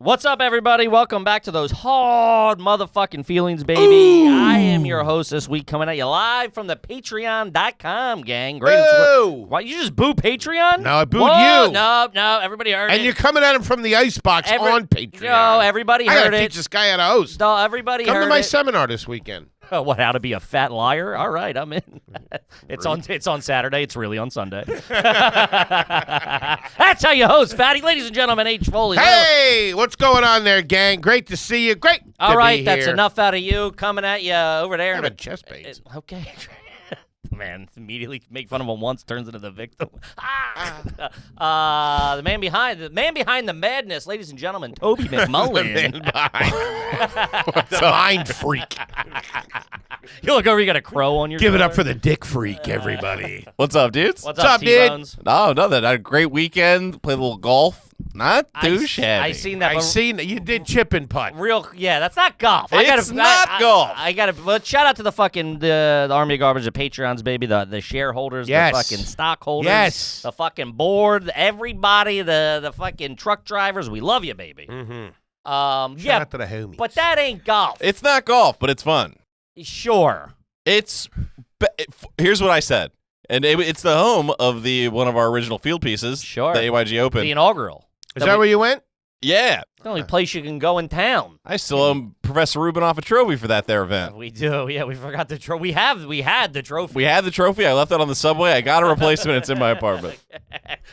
What's up, everybody? Welcome back to those hard motherfucking feelings, baby. I am your host this week, coming at you live from the Patreon.com, gang. Why, you just boo Patreon? No, I booed you. No, everybody heard it. And you're coming at him from the icebox on Patreon. No, everybody heard it. I gotta teach this guy how to host. No, everybody heard it. Come to my seminar this weekend. Oh, what, how to be a fat liar? All right, I'm in. It's on Saturday. It's really on Sunday. That's how you host, fatty. Ladies and gentlemen, H. Foley. Hey, what's going on there, gang? Great to see you. Great All to right, be that's here. enough out of you. Coming at you over there. I have a chest pain. Okay. Man, immediately make fun of him once, turns into the victim. The man behind the madness, ladies and gentlemen, Toby McMullen. The mind freak. You look over, you got a crow on your Give it shoulder. up for the dick freak, everybody. What's up, dudes? What's up, T-Bones? dude? Oh, nothing. I had a great weekend. Played a little golf. Not too shabby. I seen that. I seen that you did chip and putt. Yeah, that's not golf. It's not golf. I gotta. But shout out to the fucking the Army of Garbage, the Patreons, baby, the shareholders, Yes. the fucking stockholders, Yes. the fucking board, everybody, the fucking truck drivers. We love you, baby. Mm-hmm. Yeah, Shout out to the homies. but that ain't golf. It's not golf, but it's fun. Sure. Here's what I said. And it's the home of one of our original field pieces. Sure. The AYG Open. The inaugural. Is that where you went? Yeah. The only place you can go in town. I still owe Professor Rubinoff a trophy for that there event. We do. Yeah, we forgot the trophy. We had the trophy. We had the trophy. I left it on the subway. I got a replacement. It's in my apartment.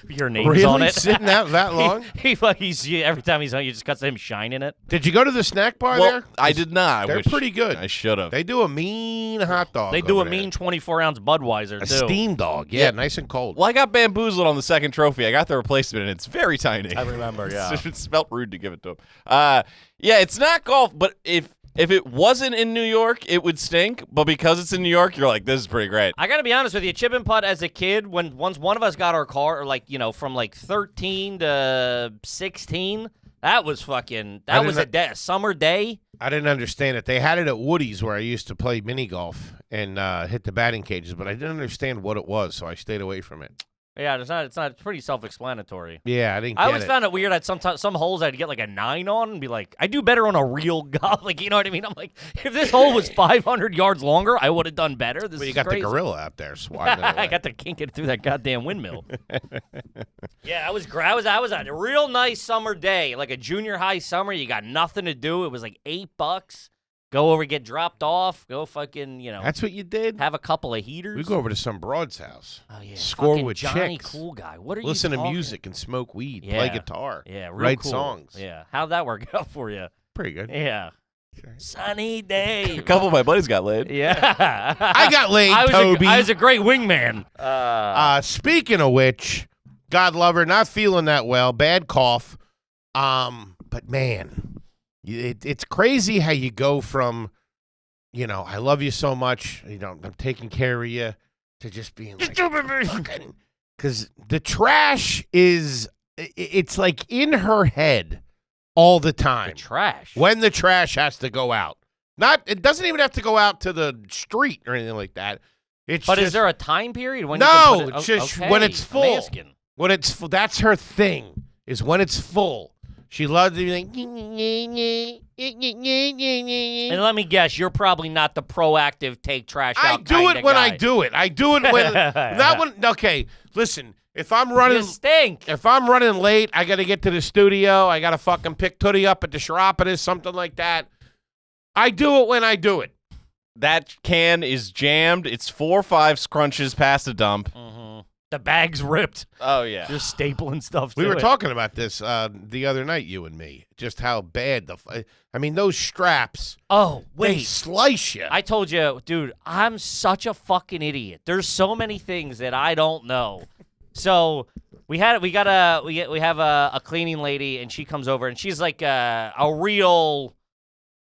Your name's Really? on it. Sitting out that long? Every time he's on, you just got him shining it. Did you go to the snack bar Well, there? I did not. They're which pretty good. I should have. They do a mean hot dog. They do a over there. mean 24-ounce Budweiser, A too. steam dog. Yeah, nice and cold. Well, I got bamboozled on the second trophy. I got the replacement, and it's very tiny. I remember, yeah. It felt rude to give it to him. Yeah, it's not golf, but if it wasn't in New York, it would stink. But because it's in New York, you're like, this is pretty great. I got to be honest with you. Chip and putt as a kid, once one of us got our car, or from 13 to 16, that was a summer day. I didn't understand it. They had it at Woody's where I used to play mini golf and hit the batting cages, but I didn't understand what it was, so I stayed away from it. Yeah, it's not. It's pretty self-explanatory. Yeah, I didn't. I always found it weird that some holes I'd get like a 9 on and be like, I do better on a real golf. Like, you know what I mean? I'm like, if this hole was 500 yards longer, I would have done better. This Well, you is got crazy. the gorilla out there swatting it away. I got to kink it through that goddamn windmill. Yeah, I was on a real nice summer day, like a junior high summer. You got nothing to do. It was like $8. Go over, get dropped off. Go fucking, That's what you did? have a couple of heaters. We go over to some broad's house. Oh yeah, Score fucking with Johnny chicks. Cool Guy. What are you Listen to talking- music and smoke weed. Yeah. Play guitar. Yeah, real write cool. songs. Yeah, how'd that work out for you? Pretty good. Yeah, sunny day. A couple of my buddies got laid. Yeah, I got laid, I Toby. was a great wingman. Speaking of which, God love her, not feeling that well, bad cough. But man, it's crazy how you go from, I love you so much, I'm taking care of you, to just being like, fucking, because the trash it's like in her head all the time. The trash. When the trash has to go out. It doesn't even have to go out to the street or anything like that. But is there a time period when? No, you can put it, it's just okay, when it's I'm full. asking. When it's full, that's her thing, is when it's full. She loves to be like, And let me guess, you're probably not the proactive take trash out. I do it when guy. I do it. I do it when that one. Okay, listen. If I'm running, You stink. if I'm running late, I got to get to the studio. I got to fucking pick Tootie up at the Chiropodist, something like that. I do it when I do it. That can is jammed. It's 4 or 5 scrunches past the dump. Mm-hmm. The bag's ripped. Oh, yeah. Just stapling stuff. We to were it. talking about this the other night, you and me, just how bad those straps. Oh They wait. slice you. I told you, dude, I'm such a fucking idiot. There's so many things that I don't know. So we have a cleaning lady, and she comes over, and she's like a real.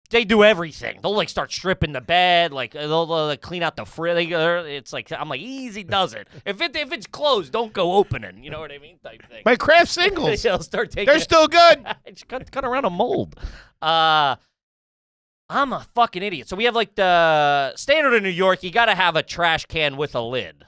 They do everything. They'll like start stripping the bed, like they'll like, clean out the fridge. It's like I'm like easy does it. If it's closed, don't go opening. You know what I mean? Type thing. My craft singles. They'll start taking. They're still good. Just cut around a mold. I'm a fucking idiot. So we have like the standard in New York. You got to have a trash can with a lid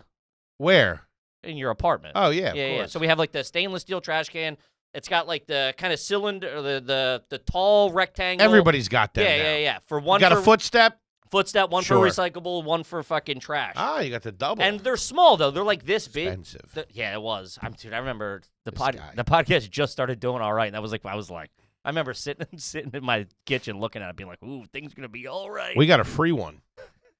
Where? in your apartment. Oh, yeah, of yeah. course. So we have like the stainless steel trash can It's got like the kind of cylinder, the tall rectangle. Everybody's got them. Yeah. For one, You got a footstep, one Sure. for recyclable, one for fucking trash. Ah, you got the double. And they're small though. They're like this big. Expensive. Yeah, it was. Dude, I remember the This guy. the podcast just started doing all right, and I was like, I remember sitting in my kitchen looking at it, being like, "Ooh, things gonna be all right." We got a free one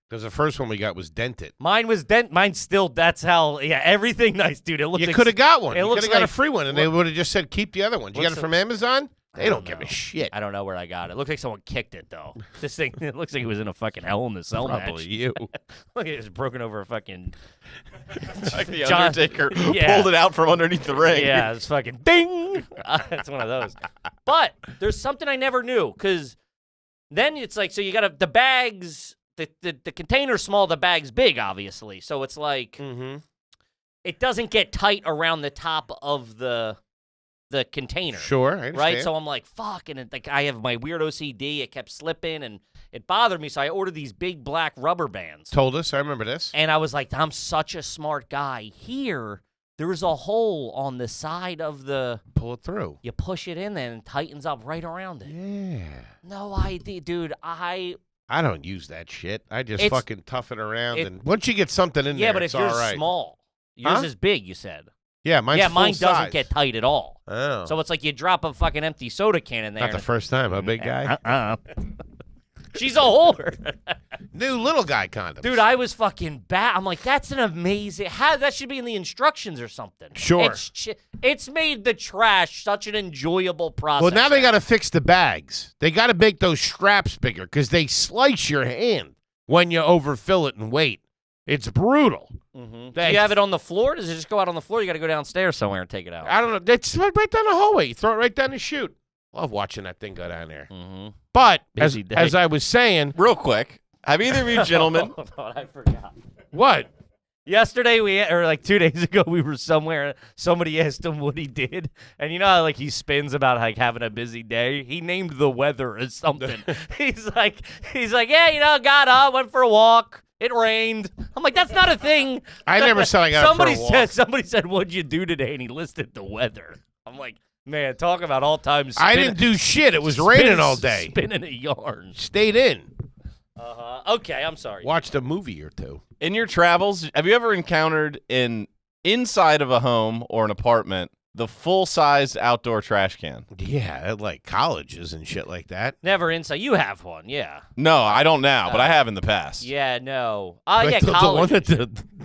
because the first one we got was dented. Mine was Mine still. That's how. Yeah, everything nice, dude. It looks. You could have got one. It You looks could have got a like- free one, and they would have just said keep the other ones. You got Looks it from Amazon? They don't don't give a know. shit. I don't know where I got it. It looks like someone kicked it though. This thing. It looks like it was in a fucking Hell in the Cell Probably match. you. Look, it was broken over a fucking. Like the John- Undertaker Yeah. pulled it out from underneath the ring. Yeah, it's fucking ding. It's one of those. But there's something I never knew because then it's like so you got the bags. The container's small, the bag's big, obviously. So it's like it doesn't get tight around the top of the container. Sure, I understand. Right? So I'm like, fuck, and like I have my weird OCD. It kept slipping and it bothered me. So I ordered these big black rubber bands. Told us. I remember this. And I was like, I'm such a smart guy. Here, there's a hole on the side of the. Pull it through. You push it in there and it tightens up right around it. Yeah. No idea, dude. I don't use that shit. I just It's- fucking tough it around, and once you get something in Yeah, there, but it's if yours all right. small, yours Huh? is big, you said. Yeah, mine's yeah, full mine doesn't size. get tight at all. Oh. So it's like you drop a fucking empty soda can in there. Not the first time, huh, big guy? She's a whore. New little guy condoms. Dude, I was fucking bad. I'm like, that's an amazing. How that should be in the instructions or something. Sure. It's made the trash such an enjoyable process. Well, now they got to fix the bags. They got to make those straps bigger because they slice your hand when you overfill it and wait. It's brutal. Do you have it on the floor? Does it just go out on the floor? You got to go downstairs somewhere and take it out. I don't know. It's right down the hallway. You throw it right down the chute. Love watching that thing go down there. But Busy day. as I was saying, Real quick, have either of you gentlemen Hold on, I forgot. what? Yesterday, or like 2 days ago, we were somewhere. Somebody asked him what he did, and you know how like he spins about like having a busy day. He named the weather as something. he's like, yeah, got up, went for a walk. It rained. I'm like, that's not a thing. I never said I got up for a walk. Somebody said, what'd you do today? And he listed the weather. I'm like, man, talk about all time. I didn't do shit. It was raining all day. Spinning a yarn. Stayed in. Okay, I'm sorry. Watched a movie or two. in your travels, have you ever encountered inside of a home or an apartment the full-size outdoor trash can? Yeah, at like colleges and shit like that. Never inside. You have one, yeah. No, I don't now, but I have in the past. Yeah, no. Like Yeah, the college.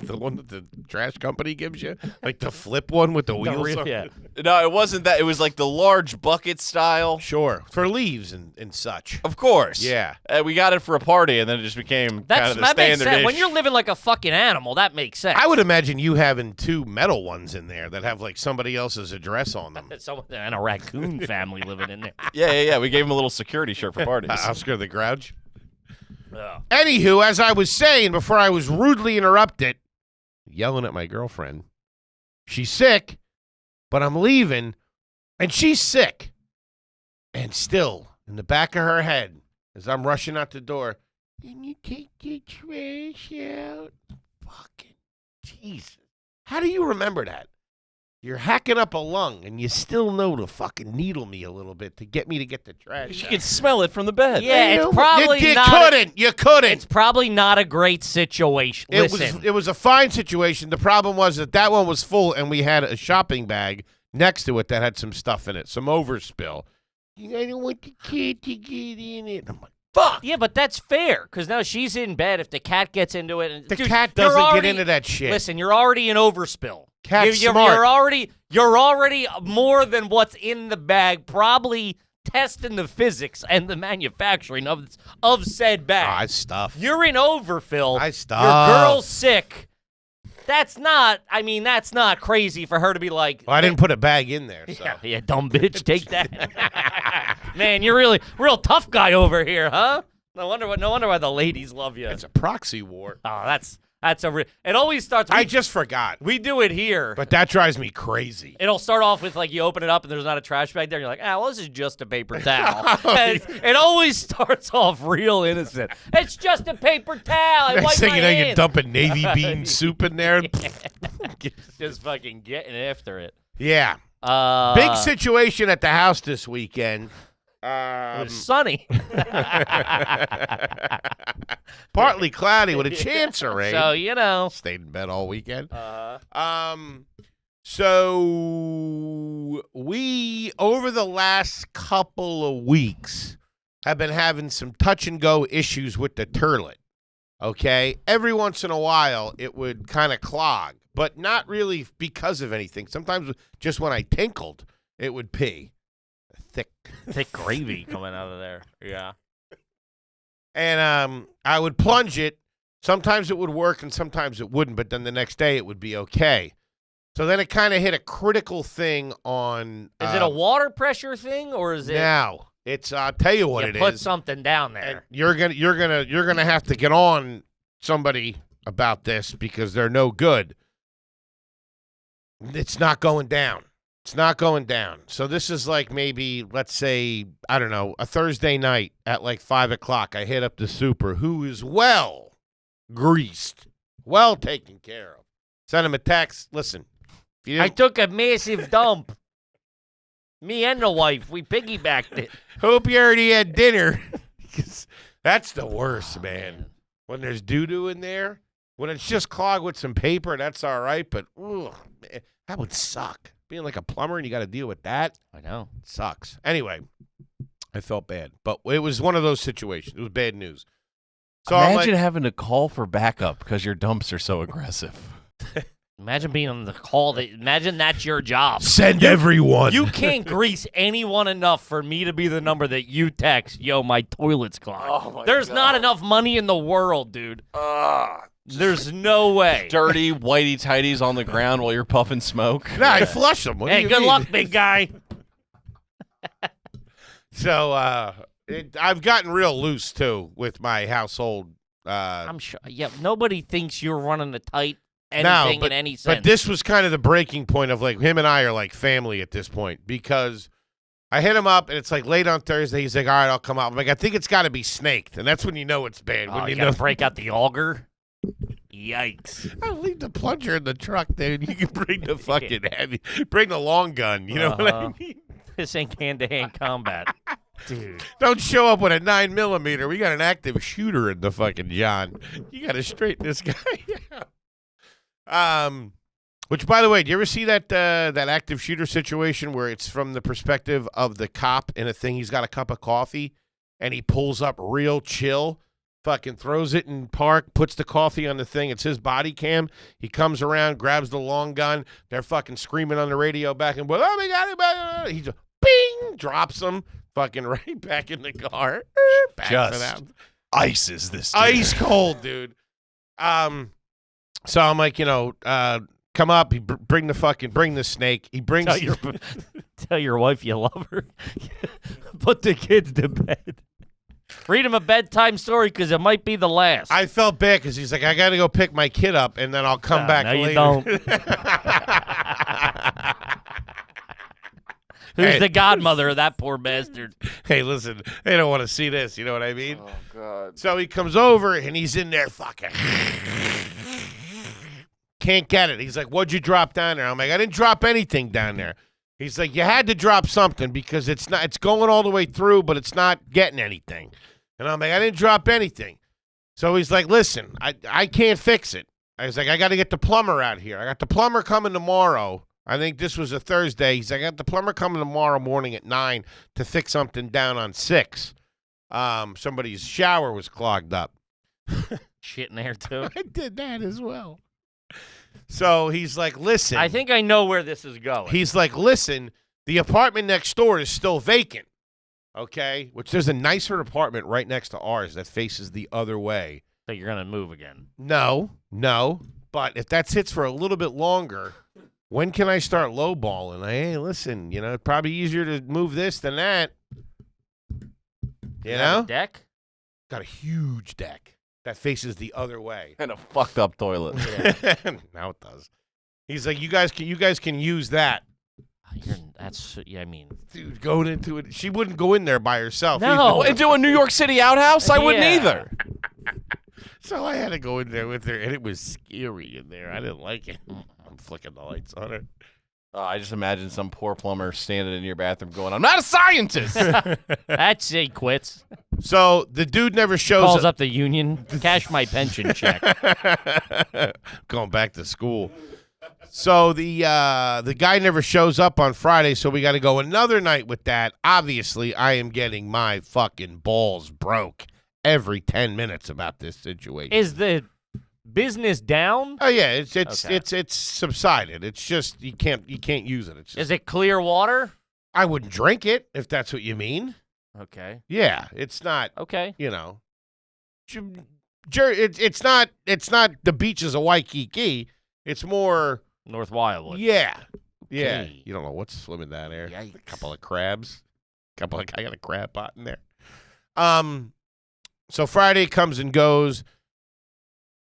the one that the trash company gives you, like the flip one with the wheels. on Yeah. it. No, it wasn't that. It was like the large bucket style. Sure, for leaves and such. Of course. Yeah. We got it for a party, and then it just became kind of the That makes standard sense. dish. When you're living like a fucking animal, that makes sense. I would imagine you having two metal ones in there that have like somebody else's address on them. Someone and a raccoon family living in there. Yeah. We gave him a little security shirt for parties. Oscar the Grouch. Ugh. Anywho, as I was saying before I was rudely interrupted, yelling at my girlfriend, she's sick, but I'm leaving, and she's sick. And still, in the back of her head, as I'm rushing out the door, can you take the trash out? Fucking Jesus. How do you remember that? You're hacking up a lung, and you still know to fucking needle me a little bit to get me to get the trash You out. could smell it from the bed. Yeah, You it's know, probably you not. couldn't. You couldn't. It's probably not a great situation. Listen, It was a fine situation. The problem was that one was full, and we had a shopping bag next to it that had some stuff in it, some overspill. I don't want the kid to get in it. I'm like, fuck. yeah, but that's fair because now she's in bed. If the cat gets into it, and The dude, cat you're doesn't already- get into that shit. Listen, you're already an overspill. Cat's you're smart. You're already more than what's in the bag. Probably testing the physics and the manufacturing of said bag. I stuff. You're in overfill. I Your stuff. girl's sick. That's not crazy for her to be like. Well, I didn't put a bag in there. So. Yeah, dumb bitch, take that. Man, you're really real tough guy over here, huh? No wonder why the ladies love you. It's a proxy war. Oh, that's it always starts. I just forgot. we do it here. But that drives me crazy. It'll start off with like you open it up and there's not a trash bag there. And you're like, well, this is just a paper towel. And it always starts off real innocent. It's just a paper towel. I Next wipe thing my you know, you're hands. dumping navy bean soup in there. Just fucking getting after it. Yeah. Big situation at the house this weekend. It was sunny. Partly cloudy with a chance of rain. So, you know. Stayed in bed all weekend. So we, over the last couple of weeks, have been having some touch-and-go issues with the turlet, okay? Every once in a while, it would kind of clog, but not really because of anything. Sometimes just when I tinkled, it would pee. Thick gravy coming out of there. Yeah. And I would plunge it. Sometimes it would work and sometimes it wouldn't, but then the next day it would be okay. So then it kind of hit a critical thing on. Is it a water pressure thing or is it? Now it's. I'll tell you what it is. Put something down there. And you're gonna have to get on somebody about this because they're no good. It's not going down. It's not going down. So this is like maybe, let's say, I don't know, a Thursday night at like 5 o'clock. I hit up the super, who is well greased, well taken care of. Send him a text. Listen, I took a massive dump. Me and the wife, we piggybacked it. Hope you already had dinner. That's the worst, man. When there's doo-doo in there, when it's just clogged with some paper, that's all right. But ugh, man, that would suck. Being like a plumber and you got to deal with that. I know. It sucks. Anyway, I felt bad. But it was one of those situations. It was bad news. So Imagine having to call for backup because your dumps are so aggressive. Imagine being on the call. Imagine that's your job. Send everyone. You can't grease anyone enough for me to be the number that you text. Yo, my toilet's clogged. Oh my There's God. not enough money in the world, dude. There's no way. Dirty whitey tighties on the ground while you're puffing smoke. Nah, I flush them. What do Hey, you good mean? luck, big guy. So I've gotten real loose, too, with my household. I'm sure. Yeah, nobody thinks you're running a tight anything in any sense. But this was kind of the breaking point of, like, him and I are like family at this point because I hit him up, and it's like late on Thursday. He's like, all right, I'll come out. I'm like, I think it's got to be snaked, and that's when you know it's bad. Oh, when you know gotta break out the auger? Yikes. I'll leave the plunger in the truck, dude. You can bring the fucking bring the long gun. You know what I mean? This ain't hand-to-hand combat. Dude. Don't show up with a 9mm. We got an active shooter in the fucking John. You got to straighten this guy out. Which, by the way, do you ever see that that active shooter situation where it's from the perspective of the cop in a thing? He's got a cup of coffee, and he pulls up real chill, fucking throws it in park, puts the coffee on the thing. It's his body cam. He comes around, grabs the long gun. They're fucking screaming on the radio back and forth. Oh, my God. He just, bing, drops them, fucking right back in the car. Backs it out. Ices this dude. Ice cold, dude. So I'm like, come up. He bring the snake. He brings. Tell your wife you love her. Put the kids to bed. Read him a bedtime story because it might be the last. I felt bad because he's like, I got to go pick my kid up and then I'll come back later. No, you don't. Who's the godmother of that poor bastard? Hey, listen, they don't want to see this. You know what I mean? Oh, God. So he comes over and he's in there fucking. Can't get it. He's like, what'd you drop down there? I'm like, I didn't drop anything down there. He's like, you had to drop something because it's going all the way through, but it's not getting anything. And I'm like, I didn't drop anything. So he's like, listen, I can't fix it. I was like, I got to get the plumber out here. I got the plumber coming tomorrow. I think this was a Thursday. He's like, I got the plumber coming tomorrow morning at 9 to fix something down on 6. Somebody's shower was clogged up. Shit in there, too. I did that as well. So he's like, listen. I think I know where this is going. He's like, listen, the apartment next door is still vacant. Okay? Which there's a nicer apartment right next to ours that faces the other way. So you're going to move again. No. But if that sits for a little bit longer, when can I start lowballing? Like, hey, listen, it's probably easier to move this than that. You know? Deck? Got a huge deck that faces the other way. And a fucked up toilet. Now it does. He's like, you guys can use that. Dude, going into it. She wouldn't go in there by herself. No. Into a New York City outhouse? I wouldn't either. So I had to go in there with her, and it was scary in there. I didn't like it. I'm flicking the lights on her. I just imagine some poor plumber standing in your bathroom going, "I'm not a scientist." That's it. Quits. So the dude never shows Calls up the union. Cash my pension check. Going back to school. So the guy never shows up on Friday, so we got to go another night with that. Obviously, I am getting my fucking balls broke every 10 minutes about this situation. Is the business down? Oh yeah, it's Okay. it's subsided. It's just you can't use it. It's just, Is it clear water? I wouldn't drink it if that's what you mean. Okay. Yeah, it's not. Okay. You know, it's not the beaches of Waikiki. It's more. North Wildwood. Yeah. Yeah. Okay. You don't know what's swimming down there. Yikes. A couple of crabs. I got a crab pot in there. So Friday comes and goes.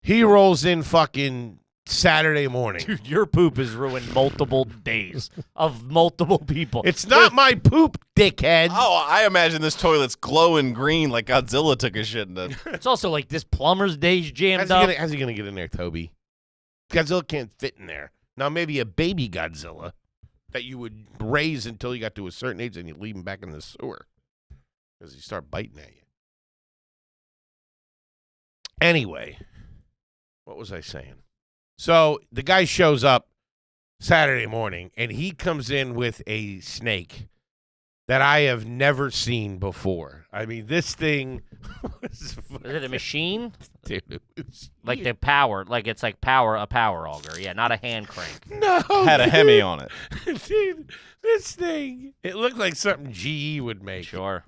He rolls in fucking Saturday morning. Dude, your poop has ruined multiple days of multiple people. It's not my poop, dickhead. Oh, I imagine this toilet's glowing green like Godzilla took a shit in it. It's also like this plumber's day's jammed How's up. he gonna get in there, Toby? Godzilla can't fit in there. Now maybe a baby Godzilla that you would raise until you got to a certain age and you leave him back in the sewer because he start biting at you. Anyway, what was I saying? So the guy shows up Saturday morning and he comes in with a snake that I have never seen before. I mean, this thing was Is it a machine? dude, it was Like the power, like it's like a power auger. Yeah, not a hand crank. no Had a dude. Hemi on it. Dude, this thing, it looked like something GE would make. Sure.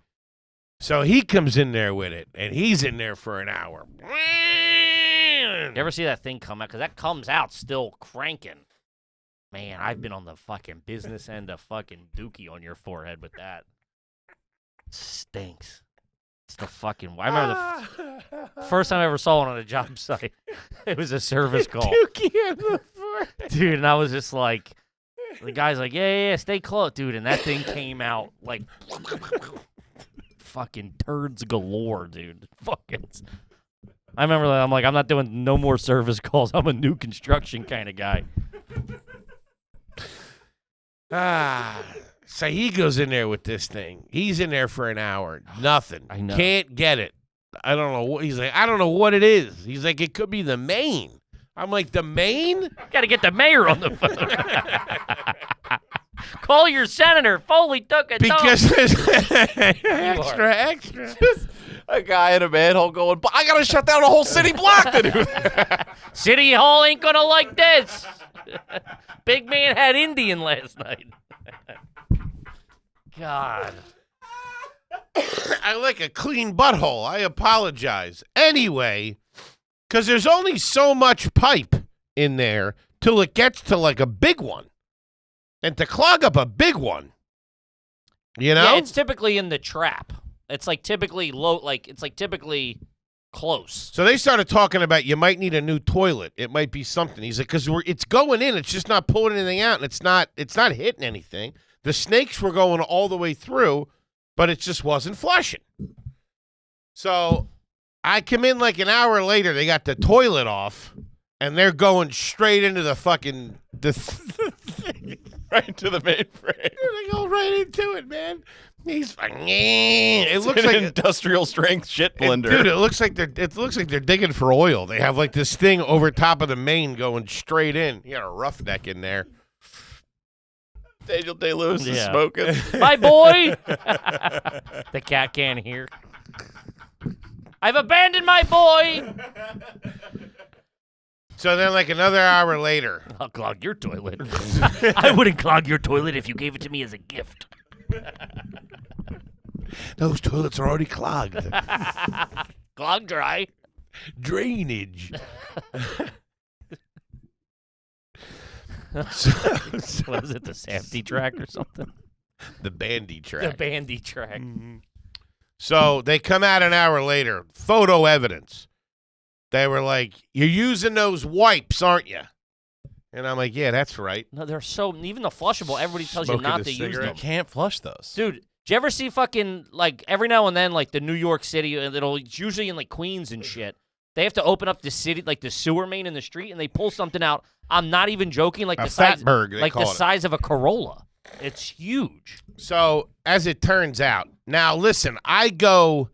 So he comes in there with it, and he's in there for an hour. You ever see that thing come out? Because that comes out still cranking. Man, I've been on the fucking business end of fucking dookie on your forehead with that. Stinks. It's the fucking. I remember the first time I ever saw one on a job site. It was a service call. Dookie on the forehead. Dude, and I was just like, the guy's like, yeah, stay close, dude. And that thing came out like fucking turds galore, dude. Fucking. I remember that. I'm like, I'm not doing no more service calls. I'm a new construction kind of guy. So he goes in there with this thing. He's in there for an hour. Nothing. I know. Can't get it. I don't know what. He's like, I don't know what it is. He's like, it could be the main. I'm like, the main? Got to get the mayor on the phone. Call your senator. Foley took it. Because there's extra. A guy in a manhole going, "But I gotta shut down a whole city block to do that." City Hall ain't gonna like this. Big man had Indian last night. God. I like a clean butthole. I apologize. Anyway, because there's only so much pipe in there till it gets to like a big one. And to clog up a big one, you know? Yeah, it's typically in the trap. It's like typically low, like it's like typically close. So they started talking about you might need a new toilet. It might be something. He's like, because it's going in, it's just not pulling anything out, and it's not hitting anything. The snakes were going all the way through, but it just wasn't flushing. So I come in like an hour later. They got the toilet off, and they're going straight into the fucking Right into the mainframe. They go right into it, man. He's like, it looks It's like an industrial strength shit blender. Dude, it looks like they're digging for oil. They have like this thing over top of the main going straight in. You got a roughneck in there. Daniel Day-Lewis is Yeah. smoking. My boy. The cat can't hear. I've abandoned my boy. So then, like another hour later, I'll clog your toilet. I wouldn't clog your toilet if you gave it to me as a gift. those toilets are already clogged. Clog dry. Drainage. What is it, the safety track or something? The bandy The track. bandy track. So they come out an hour later. Photo evidence. They were like, "You're using those wipes, aren't you?" And I'm like, "Yeah, that's right." No, they're so, even the flushable, everybody tells you Smoking not a to use cigarette. them. You can't flush those. Dude, did you ever see fucking, like, every now and then, like, the New York City, it's usually in, like, Queens and shit, They have to open up the city, like the sewer main in the street, and they pull something out. I'm not even joking, like A the size, Fatberg, they like the call it. size of a Corolla. It's huge. So, as it turns out, now listen, I go,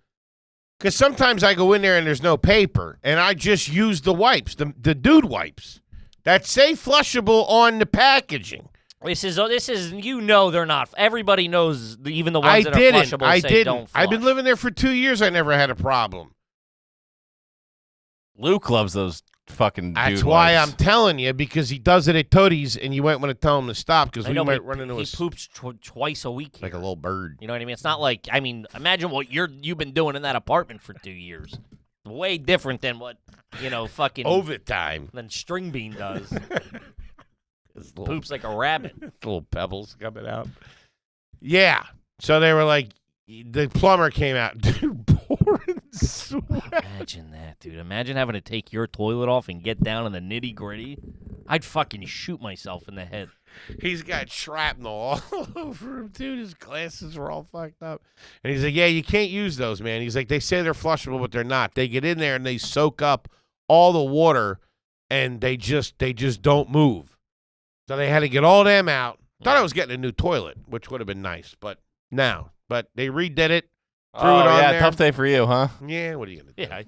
because sometimes I go in there and there's no paper, and I just use the wipes, the dude wipes that say flushable on the packaging. This is they're not. Everybody knows, even the ones I that are didn't. flushable I say didn't. don't flush. I've been living there for 2 years. I never had a problem. Luke loves those fucking That's dude why wipes. I'm telling you, because he does it at Toadies, and you might want to tell him to stop, because I we know, might but run into he a poops twice a week. like a here. little bird. You know what I mean? It's not like, I mean, imagine what you've been doing in that apartment for 2 years. Way different than what, fucking Overtime. than String Bean does. Little, Poops like a rabbit. little pebbles coming out. Yeah. So they were like, the plumber came out, dude, pouring sweat. Imagine that, dude. Imagine having to take your toilet off and get down in the nitty gritty. I'd fucking shoot myself in the head. He's got shrapnel all over him, dude. His glasses were all fucked up. And he's like, yeah, you can't use those, man. He's like, they say they're flushable, but they're not. They get in there and they soak up all the water, and they just don't move. So they had to get all them out. Thought I was getting a new toilet, which would have been nice, but no. But they redid it, threw it on there. Tough day for you, huh? Yeah, what are you gonna do? Yeah, I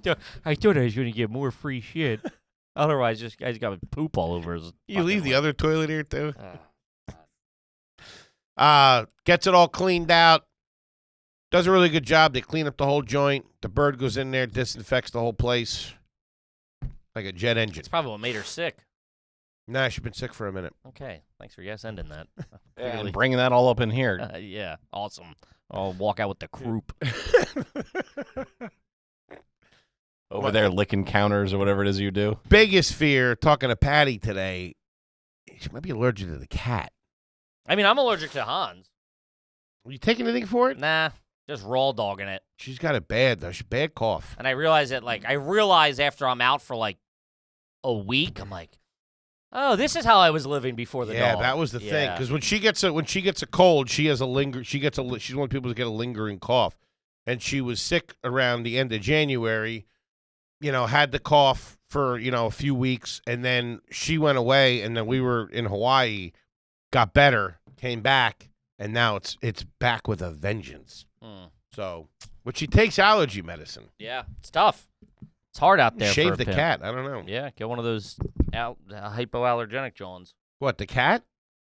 thought I was going to get more free shit. Otherwise, this guy's got poop all over his. You leave the other toilet here too. Oh. Gets it all cleaned out. Does a really good job. They clean up the whole joint. The bird goes in there, disinfects the whole place like a jet engine. It's probably what made her sick. Nah, she's been sick for a minute. Okay, thanks for ending that. And bringing that all up in here. Yeah, awesome. I'll walk out with the croup. Over there licking counters or whatever it is you do. Biggest fear, talking to Patty today, she might be allergic to the cat. I mean, I'm allergic to Hans. Are you taking anything for it? Nah, just raw dogging it. She's got it bad, though. She's bad cough. And I realize after I'm out for like a week, I'm like, oh, this is how I was living before the Yeah, dog. that was the thing. Yeah. Because when she gets a cold, she has she's one of the people that get a lingering cough. And she was sick around the end of January, had the cough for, a few weeks. And then she went away, and then we were in Hawaii, got better, came back, and now it's back with a vengeance. So, but she takes allergy medicine. Yeah, it's tough. It's hard out there. Shave for a the pimp. cat. I don't know. Yeah, get one of those hypoallergenic Johns. What, the cat?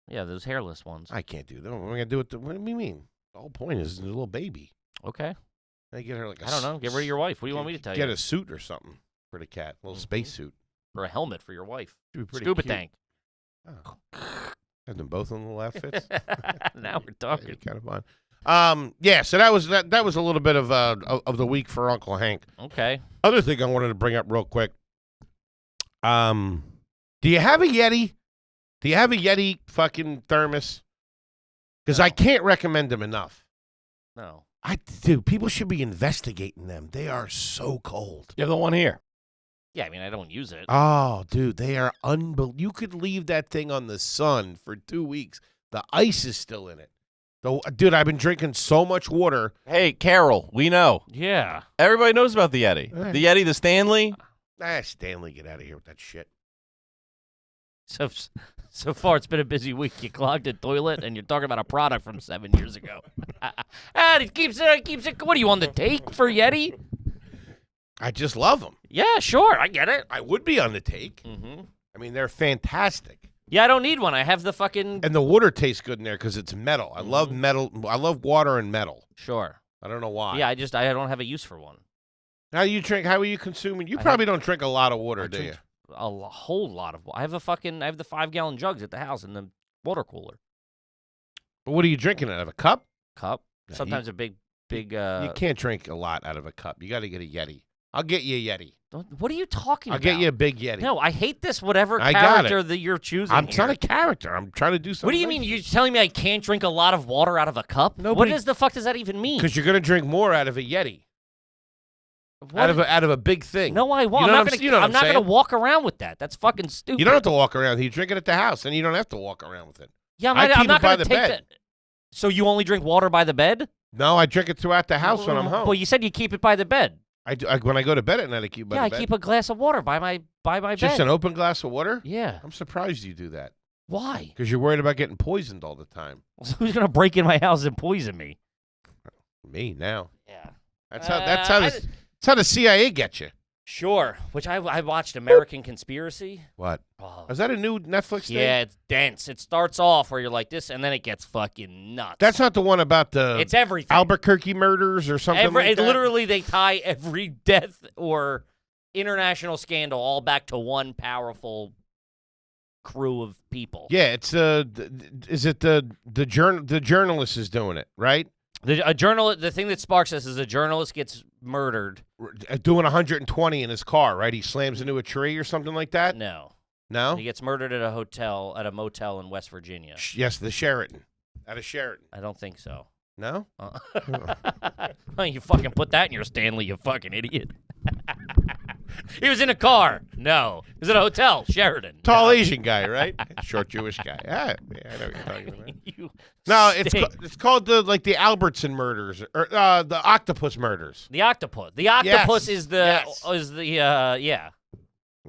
Yeah, those hairless ones. I can't do that. What am I going to do with what do you mean? The whole point is a little baby. Okay. I get her like I don't know. Get rid of your wife. What do you want me to tell Get you? a suit or something for the cat. A little space suit. Or a helmet for your wife. Should be pretty Scuba cute. tank. Oh. Have them both on the little outfits. Now we're talking. Kind of fun. Yeah. So that was a little bit of the week for Uncle Hank. Okay. Other thing I wanted to bring up real quick. Do you have a Yeti? Do you have a Yeti fucking thermos? Because I can't recommend them enough. No. Dude, people should be investigating them. They are so cold. You have the one here. Yeah, I mean, I don't use it. Oh, dude, they are unbelievable. You could leave that thing on the sun for 2 weeks. The ice is still in it. Dude, I've been drinking so much water. Hey, Carol, we know. Yeah. Everybody knows about the Yeti. All right. The Yeti, the Stanley. Stanley, get out of here with that shit. So far, it's been a busy week. You clogged a toilet, and you're talking about a product from 7 years ago. And it keeps it. What are you on the take for Yeti? I just love them. Yeah, sure. I get it. I would be on the take. Mm-hmm. I mean, they're fantastic. Yeah, I don't need one. I have the fucking. And the water tastes good in there because it's metal. I love metal. I love water and metal. Sure. I don't know why. Yeah, I don't have a use for one. How do you drink? How are you consuming? You probably don't drink a lot of water, do you? A whole lot of. I have the 5-gallon jugs at the house in the water cooler. But what are you drinking out of a cup? Cup. Yeah, Sometimes a big. You can't drink a lot out of a cup. You got to get a Yeti. I'll get you a Yeti. What are you talking I'll about? get you a big Yeti. No, I hate this. Whatever I got character it. that you're choosing. It's not a character. I'm trying to do something. What do you mean? You're telling me I can't drink a lot of water out of a cup? Nobody- What the fuck does that even mean? Because you're going to drink more out of a Yeti. What? Out of a big thing. No, I won't. You know I'm what not you know what I'm not saying? gonna walk around with that. That's fucking stupid. You don't have to walk around. You drink it at the house, and you don't have to walk around with it. Yeah, I keep I'm not it by gonna the take bed. that. So you only drink water by the bed? No, I drink it throughout the house when I'm home. Well, you said you keep it by the bed. I do. When I go to bed at night, I keep by Yeah, the I bed. keep a glass of water by my Just bed. an open glass of water? Yeah. I'm surprised you do that. Why? Because you're worried about getting poisoned all the time. Who's gonna break in my house and poison me? Me now. Yeah. That's how the CIA gets you. Sure. Which I watched American Conspiracy. What? Oh. Is that a new Netflix thing? Yeah, it's dense. It starts off where you're like this, and then it gets fucking nuts. That's not the one about the It's everything. Albuquerque murders or something like that? Literally, they tie every death or international scandal all back to one powerful crew of people. Yeah, it's is it the journalist is doing it, right? The thing that sparks this is a journalist gets murdered. Doing 120 in his car, right? He slams into a tree or something like that? No. No? He gets murdered at a motel in West Virginia. Yes, the Sheraton. At a Sheraton. I don't think so. No? You fucking put that in your Stanley, you fucking idiot. He was in a car. No. He was at a hotel. Sheridan. Tall No. Asian guy, right? Short Jewish guy. Yeah, I know what you're talking about. You No, stink. it's called the Albertson murders or the octopus murders. The octopus. The octopus Yes. is the Yes. yeah.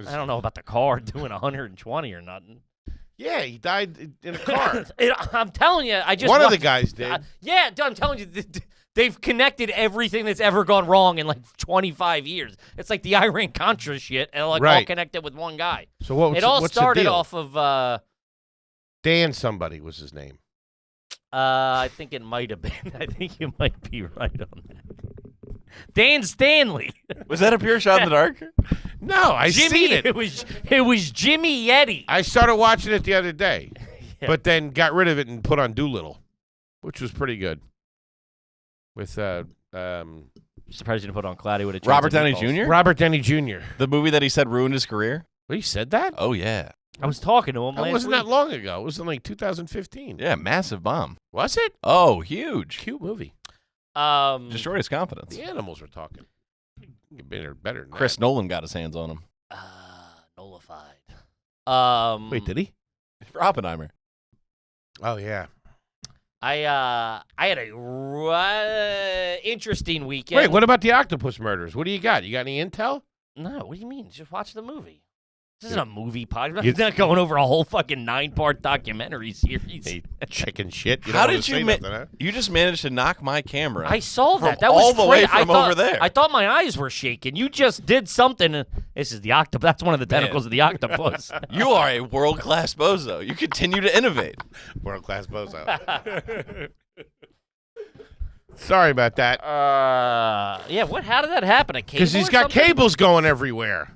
I don't know about the car doing 120 or nothing. Yeah, he died in a car. I'm telling you, I just One of the watched- guys did. Yeah, I'm telling you, they've connected everything that's ever gone wrong in like 25 years. It's like the Iran Contra shit, and like all Right. connected with one guy. So what's It all what's the started deal? off of. Dan somebody was his name. I think it might have been. I think you might be right on that. Dan Stanley. Was that a pure shot in the dark? No, I Jimmy. seen it. It was Jimmy Yeti. I started watching it the other day, Yeah. but then got rid of it and put on Doolittle, which was pretty good. With Surprised you didn't put on Cloudy with a Chance Robert of Downey Meatballs. Jr.? Robert Downey Jr. The movie that he said ruined his career? Well, he said that? Oh, yeah. I was talking to him That last wasn't week. that long ago. It was in like 2015. Yeah, massive bomb. Was it? Oh, huge. Cute movie. Destroyed his confidence. The animals were talking. Better than Chris Nolan got his hands on him. Nullified. that. Wait, did he? Oppenheimer. Oh, yeah. I had a interesting weekend. Wait, what about the octopus murders? What do you got? You got any intel? No, what do you mean? Just watch the movie. This isn't a movie podcast. You- It's not going over a whole fucking 9-part documentary series. Hey, chicken shit. You How don't did wanna you say ma- nothing, huh? You just managed to knock my camera. I saw From that. That was all the way great. from over there. I thought my eyes were shaking. You just did something. This is the octopus. That's one of the tentacles of the octopus. You are a world-class bozo. You continue to innovate. World class bozo. Sorry about that. Yeah. What? How did that happen? A cable? Because he's or got something? cables going everywhere.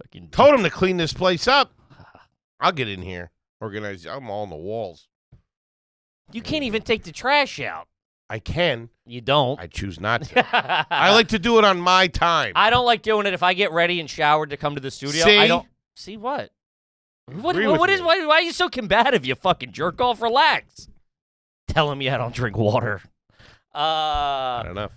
Fucking Told him to clean this place up. I'll get in here. Organize. I'm all on the walls. You can't even take the trash out. I can. You don't. I choose not to. I like to do it on my time. I don't like doing it if I get ready and showered to come to the studio. See? I don't see what. What Agree with is me. why are you so combative, you fucking jerk off? Relax. Tell him I don't drink water. I don't know.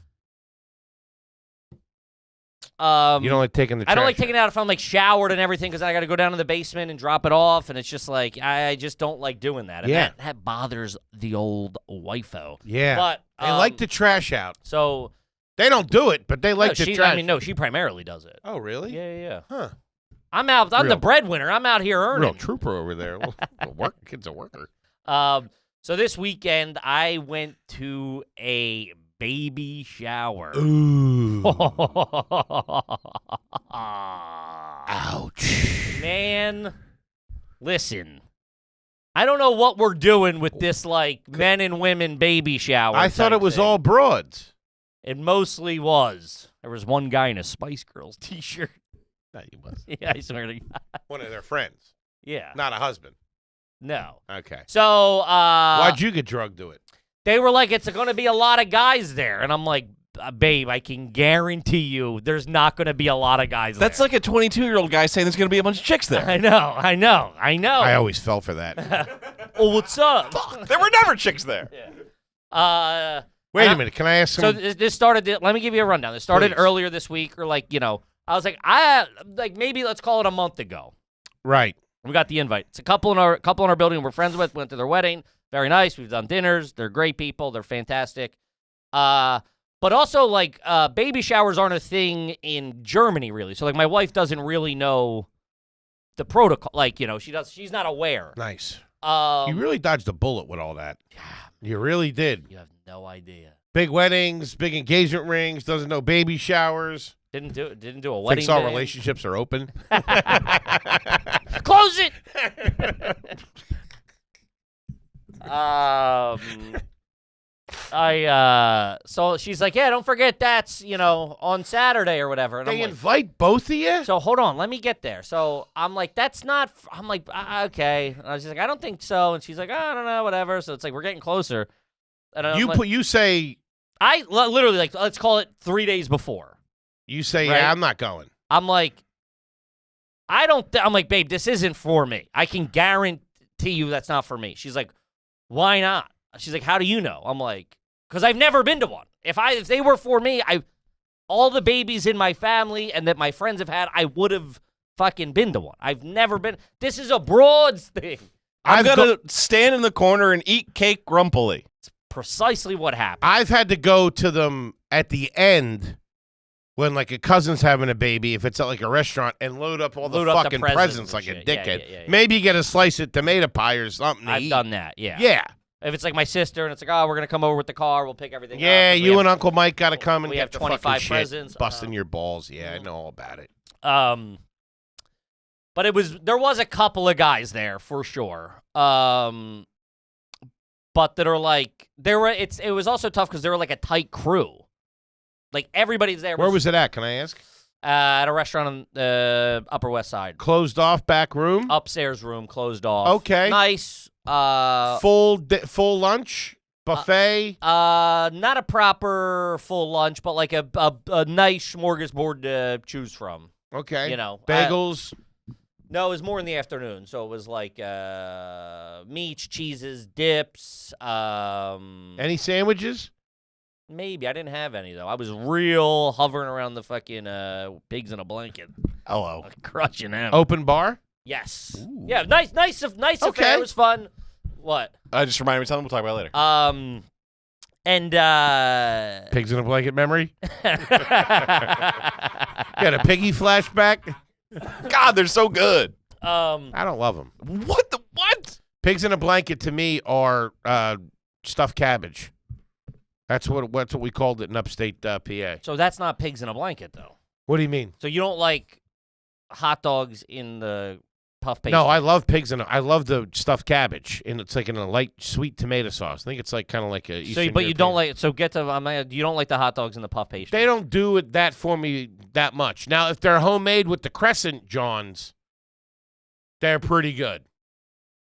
You don't like taking the trash I don't like out. taking it out if I'm like showered and everything because I got to go down to the basement and drop it off, and it's just like I just don't like doing that. And Yeah. that bothers the old wifo. Yeah. But They like the trash out. So They don't do it, but they like the she, trash. I mean, no, she primarily does it. Oh, really? Yeah. Huh. I'm out. I'm the Real- breadwinner. I'm out here earning. Real trooper over there. Kid's a worker. So this weekend I went to a baby shower. Ooh. Ouch. Man, listen. I don't know what we're doing with this like men and women baby shower. I thought type it was thing. all broads. It mostly was. There was one guy in a Spice Girls t-shirt. No, he was. Yeah, I swear to God. One of their friends, Yeah. not a husband. No. Okay. So Why'd you get drugged to it? they were like, it's going to be a lot of guys there. And I'm like, babe, I can guarantee you there's not going to be a lot of guys That's there. like a 22-year-old guy saying there's going to be a bunch of chicks there. I know. I always fell for that. Oh, what's up? There were never chicks there. Wait And a minute. Can I ask So some? this started. Let me give you a rundown. This started Please. earlier this week, or like I was like, maybe let's call it a month ago. Right. We got the invite. It's a couple in our building we're friends with. Went to their wedding. Very nice. We've done dinners. They're great people. They're fantastic. But also, like, baby showers aren't a thing in Germany, really. So, like, my wife doesn't really know the protocol. Like, you know, she's not aware. Nice. You You really dodged a bullet with all that. You really did. You have no idea. Big weddings, big engagement rings, doesn't know baby showers. Didn't do a wedding. Thinks all day. relationships are open. Close it. So she's like, yeah, don't forget that's, you know, on Saturday or whatever. And They I'm like, invite both of you? so hold on, let me get there. So I'm like, that's not, I'm like, okay. And I was just like, I don't think so. And she's like, I don't know, whatever. So it's like, we're getting closer. And I'm like, You say, literally, like, let's call it 3 days before. right? Right. I'm not going. I'm like, I'm like, babe, this isn't for me. I can guarantee you that's not for me. She's like, why not? She's like, how do you know? I'm like, because I've never been to one. If they were for me, all the babies in my family and that my friends have had, I would have fucking been to one. I've never been. This is a Broads thing. I'm going to stand in the corner and eat cake grumpily. It's precisely what happened. I've had to go to them at the end when, like, a cousin's having a baby, if it's at, like, a restaurant, and load up all the fucking presents like a shit. dickhead. Yeah. Maybe you get a slice of tomato pie or something to I've eat. done that, yeah. Yeah. If it's like my sister and it's like, oh, we're going to come over with the car, we'll pick everything up. Yeah, We you have- and Uncle Mike got to come and we get have the 25 fucking shit, presents. busting your balls. Yeah, I know all about it. But there was a couple of guys there for sure. But that are like, it was also tough because they were like a tight crew. Like everybody's there. Where was it at, can I ask? At a restaurant on the Upper West Side. Closed off back room? Upstairs room, closed off. Okay. Nice. Full lunch? Buffet? Not a proper full lunch, but like a nice smorgasbord to choose from. Okay. You know. Bagels? No, it was more in the afternoon. So it was like meats, cheeses, dips. Any sandwiches? Maybe. I didn't have any, though. I was real hovering around the fucking pigs in a blanket. Hello. Crushing them. Open bar? Yes. Ooh. Yeah, nice Okay. affair. It was fun. What? Just remind me something. We'll talk about it later. And Pigs in a blanket memory? Got a piggy flashback? God, they're so good. I don't love them. What? Pigs in a blanket to me are stuffed cabbage. That's what we called it in upstate PA. so that's not pigs in a blanket, though. What do you mean? So you don't like hot dogs in the puff pastry? No, I love I love the stuffed cabbage, and it's like in a light sweet tomato sauce. I think it's like kind of like a. Eastern But you don't European. like. So get to. You don't like the hot dogs in the puff pastry. They don't do it that for me that much. Now, if they're homemade with the Crescent Johns, they're pretty good.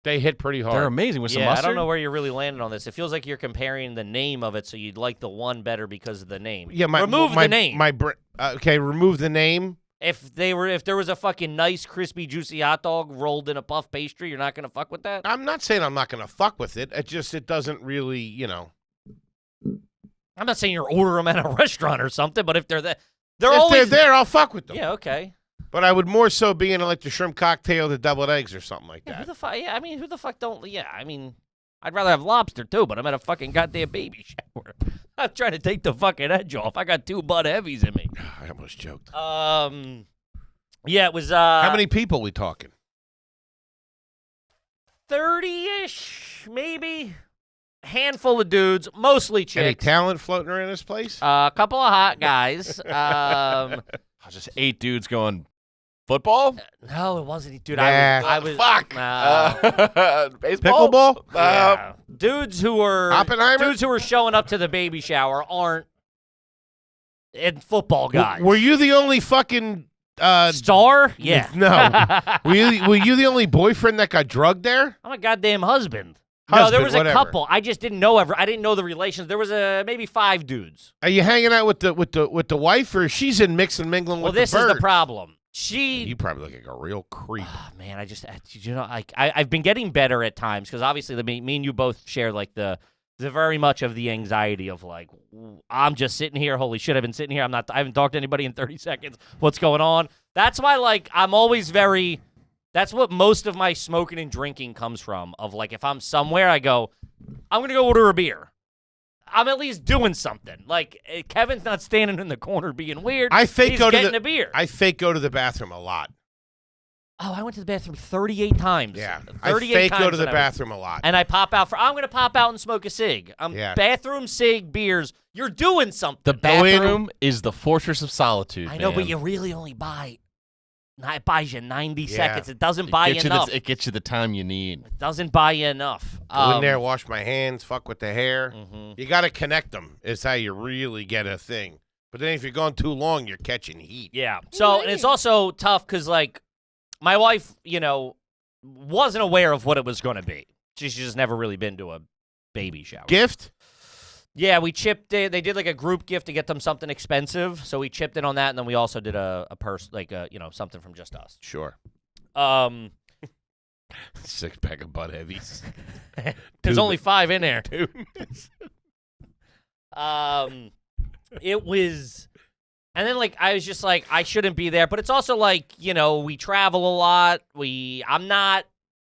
They hit pretty hard. They're amazing with some Yeah, mustard. I don't know where you're really landing on this. It feels like you're comparing the name of it, so you'd like the one better because of the name. Yeah, remove the name. Okay, remove the name. If there was a fucking nice, crispy, juicy hot dog rolled in a puff pastry, you're not gonna fuck with that. I'm not saying I'm not going to fuck with it. It doesn't really, I'm not saying you're ordering them at a restaurant or something, but if they're there, If they're there, I'll fuck with them. Yeah, okay. But I would more so be in like the shrimp cocktail, the deviled eggs, or something like Yeah, who that. the fuck? Yeah, I mean, who the fuck don't? Yeah, I mean, I'd rather have lobster too, but I'm at a fucking goddamn baby shower. I'm trying to take the fucking edge off. I got 2 Bud Heavies in me. I almost joked. Yeah, it was. How many people we talking? 30-ish, maybe. Handful of dudes, mostly Any chicks. talent floating around this place? A couple of hot guys. Just 8 dudes going football. No, it wasn't. Dude, Nah. I was. Fuck. Baseball. Pickleball? Yeah. Dudes who were Oppenheimer? Dudes who were showing up to the baby shower aren't football guys. Were you the only fucking Star? Yeah. No. Were you the only boyfriend that got drugged there? I'm a goddamn husband. No, there Husband, was whatever. a couple. I just didn't know I didn't know the relations. There was maybe 5 dudes. Are you hanging out with the wife, or she's in mix and mingling Well, with this the is the birds? problem. You probably look like a real creep. Oh, man, I've been getting better at times because obviously me and you both share like the very much of the anxiety of like I'm just sitting here. Holy shit, I've been sitting here. I haven't talked to anybody in 30 seconds. What's going on? That's why like I'm always very. That's what most of my smoking and drinking comes from. Of like if I'm somewhere, I go, I'm gonna go order a beer. I'm at least doing something. Like Kevin's not standing in the corner being weird. I fake He's go to getting the a beer. I fake go to the bathroom a lot. Oh, I went to the bathroom 38 times. Yeah, 38 I fake times go to the and bathroom a lot. And I pop out I'm going to pop out and smoke a cig. Yeah. Bathroom, cig, beers. You're doing something. The bathroom is the fortress of solitude. I know, but man. you really only buy. It buys you 90 Yeah. seconds. It doesn't buy you enough. It gets you the time you need. It doesn't buy you enough. Go in there, wash my hands, fuck with the hair. Mhm. You got to connect them. Is how you really get a thing. But then if you're going too long, you're catching heat. Yeah. So, and it's also tough because, like, my wife, wasn't aware of what it was going to be. She's just never really been to a baby shower. Gift? Yeah, we chipped in. They did like a group gift to get them something expensive, so we chipped in on that, and then we also did a purse, like something from just us. Sure. 6-pack of Bud Heavies. There's only 5 in there. 2. It was, and then like I was just like I shouldn't be there, but it's also like we travel a lot. I'm not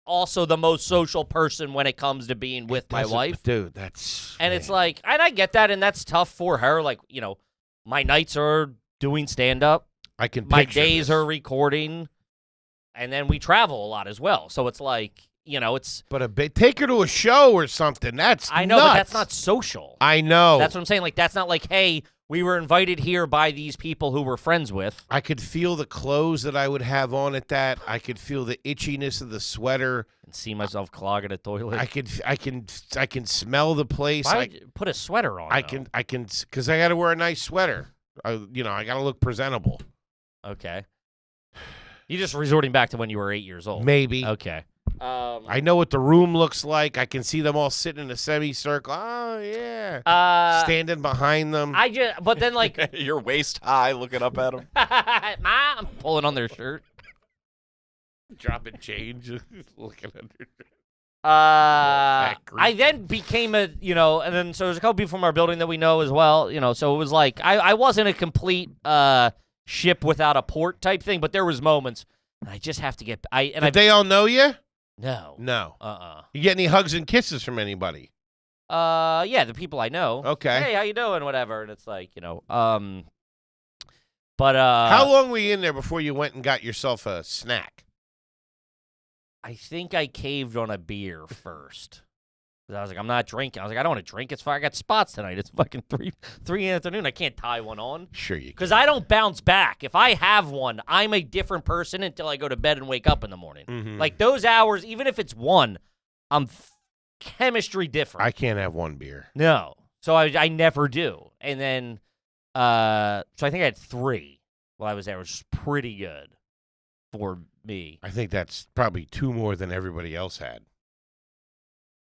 also the most social person when it comes to being with my wife. Dude, that's... And it's like, and I get that, and that's tough for her. Like, my nights are doing stand-up. I can My picture days this. are recording, and then we travel a lot as well. So it's like, it's... But take her to a show or something. That's I know, nuts. but that's not social. I know. That's what I'm saying. Like, that's not like, hey, we were invited here by these people who we're friends with. I could feel the clothes that I would have on at that. I could feel the itchiness of the sweater. And see myself clogging a toilet. I can smell the place. Why would you put a sweater on? I can, because I got to wear a nice sweater. I got to look presentable. Okay. You're just resorting back to when you were 8 years old. Maybe. Okay. I know what the room looks like. I can see them all sitting in a semicircle. Oh, yeah. Standing behind them. But then like, You're waist high looking up at them. I'm pulling on their shirt. Dropping change. Looking under. I then became and then so there's a couple people from our building that we know as well, so it was like, I wasn't a complete ship without a port type thing, but there was moments, and I just have to get, Did they all know you? No. No. You get any hugs and kisses from anybody? Yeah, the people I know. Okay. Hey, how you doing? Whatever, and it's like, but how long were you in there before you went and got yourself a snack? I think I caved on a beer first. 'Cause I was like, I'm not drinking. I was like, I don't want to drink. It's fine. I got spots tonight. It's fucking 3 in the afternoon. I can't tie one on. Sure you can. Because I don't bounce back. If I have one, I'm a different person until I go to bed and wake up in the morning. Mhm. Like those hours, even if it's one, I'm chemistry different. I can't have one beer. No. So I never do. And then, so I think I had 3 while I was there, which is pretty good for me. I think that's probably 2 more than everybody else had.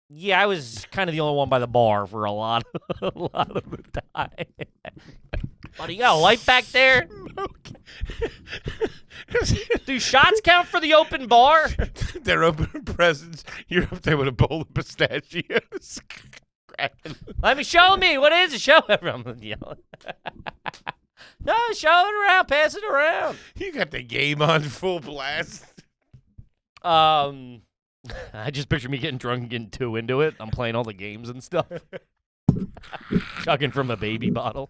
Yeah, I was kind of the only one by the bar for a lot of the time. Buddy, you got a light back there? Do shots count for the open bar? They're opening presents. You're up there with a bowl of pistachios. Let me show me. What is it? Show everyone. Yelling. No, show it around. Pass it around. You got the game on full blast. I just picture me getting drunk and getting too into it. I'm playing all the games and stuff. Chugging from a baby bottle.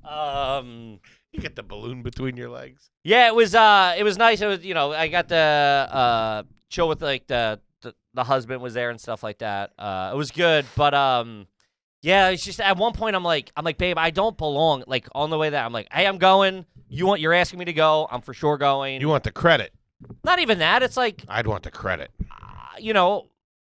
You got the balloon between your legs. Yeah, it was nice. It was, I got to chill with like the husband was there and stuff like that. It was good, but yeah, it's just at one point I'm like, babe, I don't belong. Like on the way there, I'm like, hey, I'm going. You're asking me to go. I'm for sure going. You want the credit. Not even that. It's like, I'd want the credit.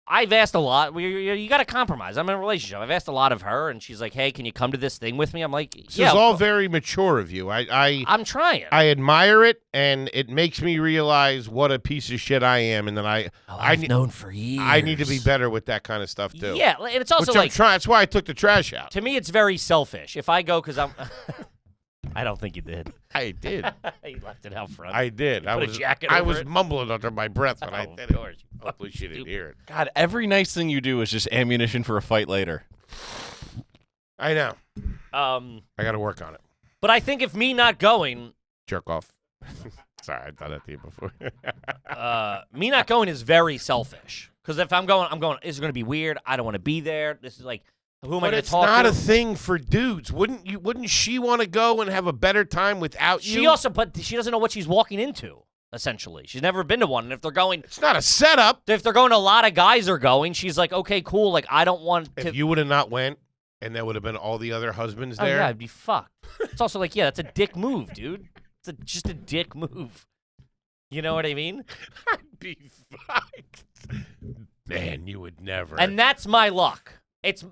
I've asked a lot. You got to compromise. I'm in a relationship. I've asked a lot of her, and she's like, hey, can you come to this thing with me? I'm like, This yeah. is all very mature of you. I'm trying. I admire it, and it makes me realize what a piece of shit I am, and that I've known for years. I need to be better with that kind of stuff too. Yeah, and it's also Which I'm trying. That's why I took the trash out. to me, it's very selfish. If I go because I'm, I don't think you did. I did. You left it out front. I did. Put a jacket over it? mumbling under my breath when I Oh, did of course. it. Hopefully she didn't hear it. God, every nice thing you do is just ammunition for a fight later. I know. I got to work on it. But I think if me not going, Jerk off. Sorry, I thought that to you before. me not going is very selfish. Because if I'm going, it's going to be weird. I don't want to be there. This is like, Who am I But going to it's talk not to? a thing for dudes. Wouldn't she want to go and have a better time without you? But she doesn't know what she's walking into. Essentially, she's never been to one, and if they're going It's not a setup. a lot of guys are going. She's like, okay, cool. Like, I don't want to. If you would have not went, and there would have been all the other husbands Oh, there. yeah, I'd be fucked. It's also like, yeah, that's a dick move, dude. It's just a dick move. You know what I mean? I'd be fucked. Man, you would never. And that's my luck.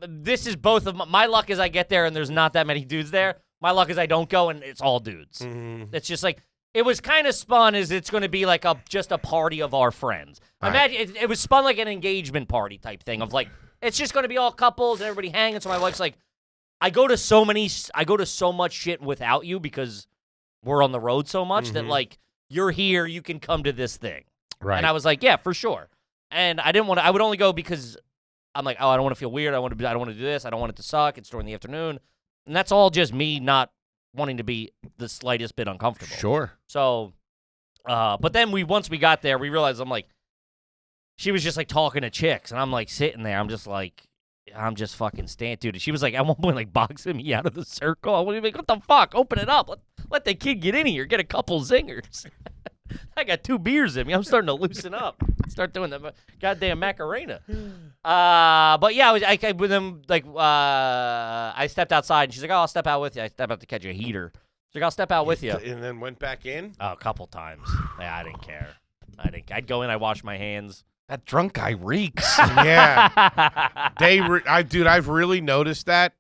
This is both of my luck is I get there and there's not that many dudes there. My luck is I don't go and it's all dudes. Mm-hmm. It's just like it was kind of spun as it's going to be like just a party of our friends. Right. Imagine it was spun like an engagement party type thing of like it's just going to be all couples and everybody hanging. So my wife's like, I go to so much shit without you because we're on the road so much that like you're here, you can come to this thing. Right. And I was like, yeah, for sure. And I didn't want to. I would only go because I'm like, oh, I don't want to feel weird. I don't want to do this. I don't want it to suck. It's during the afternoon, and that's all just me not wanting to be the slightest bit uncomfortable. Sure. So, but then once we got there, we realized she was just like talking to chicks, and I'm like sitting there. I'm just fucking dude. And she was like at one point like boxing me out of the circle. I was like, what the fuck? Open it up. Let the kid get in here. Get a couple zingers. I got 2 beers in me. I'm starting to loosen up. Start doing the goddamn Macarena. But yeah, I with him like I stepped outside and she's like, "Oh, I'll step out with you." I stepped out to catch a heater. She's like, "I'll step out with you." And then went back in? Oh, a couple times. Yeah, I didn't care. I'd go in. I wash my hands. That drunk guy reeks. Yeah. I've really noticed that,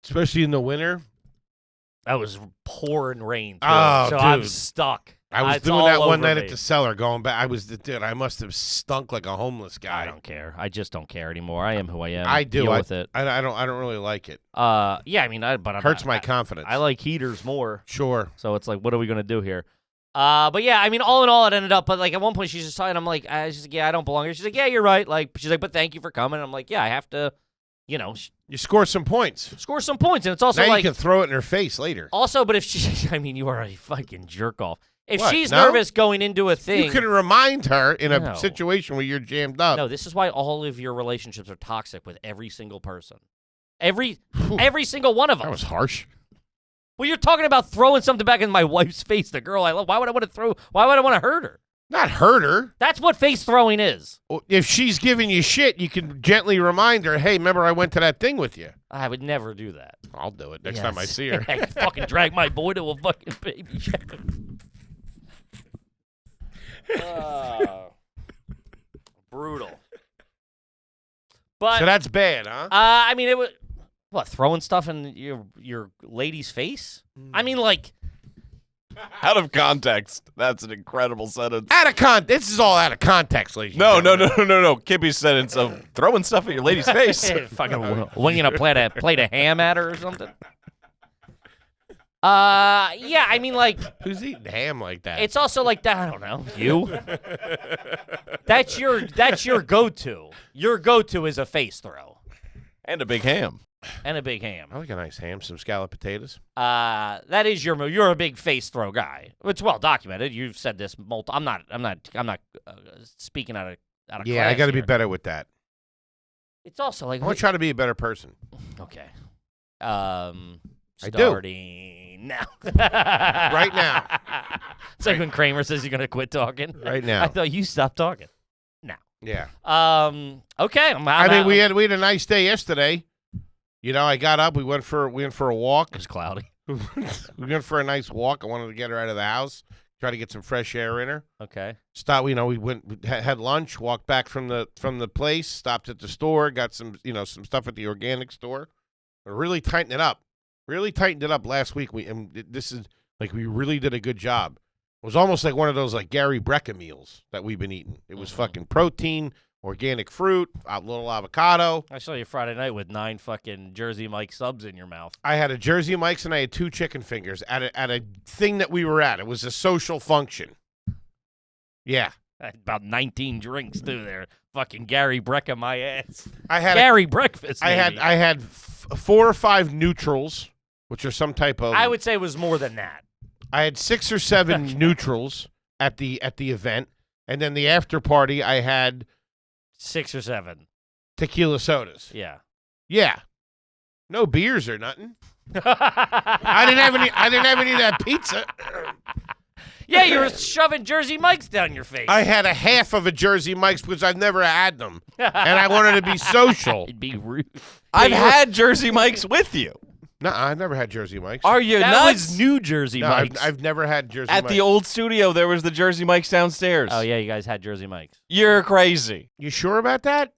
especially in the winter. That was pouring rain. Too, Oh, so I'm dude. stuck. I was It's doing all that one over night me. at the cellar going back. I must have stunk like a homeless guy. I don't care. I just don't care anymore. I am who I am. I do. Deal with it. I don't really like it. Yeah, I mean, Hurts my confidence. I like heaters more. Sure. So it's like, what are we gonna do here? But yeah, I mean, all in all, it ended up. But like at one point, she's just talking. I'm like, she's like, yeah, I don't belong here. She's like, yeah, you're right. Like, she's like, but thank you for coming. I'm like, yeah, I have to, You score some points. score some points, and it's also Now like, you can throw it in her face later. also, but if she, I mean, you are a fucking jerk off. If What, she's no? nervous going into a thing, You can remind her in a No. situation where you're jammed up. no, this is why all of your relationships are toxic with every single person, every single one of them. That was harsh. Well, you're talking about throwing something back in my wife's face, the girl I love. Why would I want to hurt her? Not hurt her. That's what face throwing is. If she's giving you shit, you can gently remind her, hey, remember I went to that thing with you. I would never do that. I'll do it next time I see her. I fucking drag my boy to a fucking baby shower. Brutal. But So that's bad, huh? I mean, it was throwing stuff in your lady's face. I mean, like, Out of context, that's an incredible sentence. Out of this is all out of context, ladies. and No. gentlemen. Kippy's sentence of throwing stuff at your lady's face. fucking winging a plate of ham at her or something. Yeah, I mean, like, Who's eating ham like that? it's also like that. I don't know. You. That's your go-to. Your go-to is a face throw And a big ham. and a big ham. I like a nice ham, some scalloped potatoes. That is your move. You're a big face throw guy. It's well documented. You've said this I'm not speaking out of Yeah, class I got to be here. better with that. It's also like I want to try to be a better person. okay. I do. Starting now. Right now. It's like when Kramer says you're gonna quit talking. Right now. I thought you stopped talking. Yeah. Okay. I mean, we had a nice day yesterday. You know, I got up. We went for a walk. It was cloudy. We went for a nice walk. I wanted to get her out of the house, try to get some fresh air in her. Okay. We had lunch, walked back from the place, stopped at the store, got some stuff at the organic store. Really tightened it up. Really tightened it up last week. We really did a good job. It was almost like one of those like Gary Brecka meals that we've been eating. It was fucking protein, organic fruit, a little avocado. I saw you Friday night with 9 fucking Jersey Mike subs in your mouth. I had a Jersey Mike's and I had 2 chicken fingers at a thing that we were at. It was a social function. Yeah. I had about 19 drinks too there. Fucking Gary Brecka my ass. I had Gary breakfast. I maybe. had 4 or 5 neutrals, which are some type of. I would say it was more than that. I had 6 or 7 neutrals at the event, and then the after party I had 6 or 7. tequila sodas. Yeah. Yeah, No beers or nothing. I didn't have any. I didn't have any of that pizza. Yeah, you were shoving Jersey Mike's down your face. I had a half of a Jersey Mike's because I've never had them, and I wanted to be social. It'd be rude. I've had Jersey Mike's with you. No, I've never had Jersey Mike's. Are you That nuts? was New Jersey No, Mike's. I've never had Jersey At Mike's. the old studio, there was the Jersey Mike's downstairs. Oh, yeah, you guys had Jersey Mike's. You're crazy. You sure about that?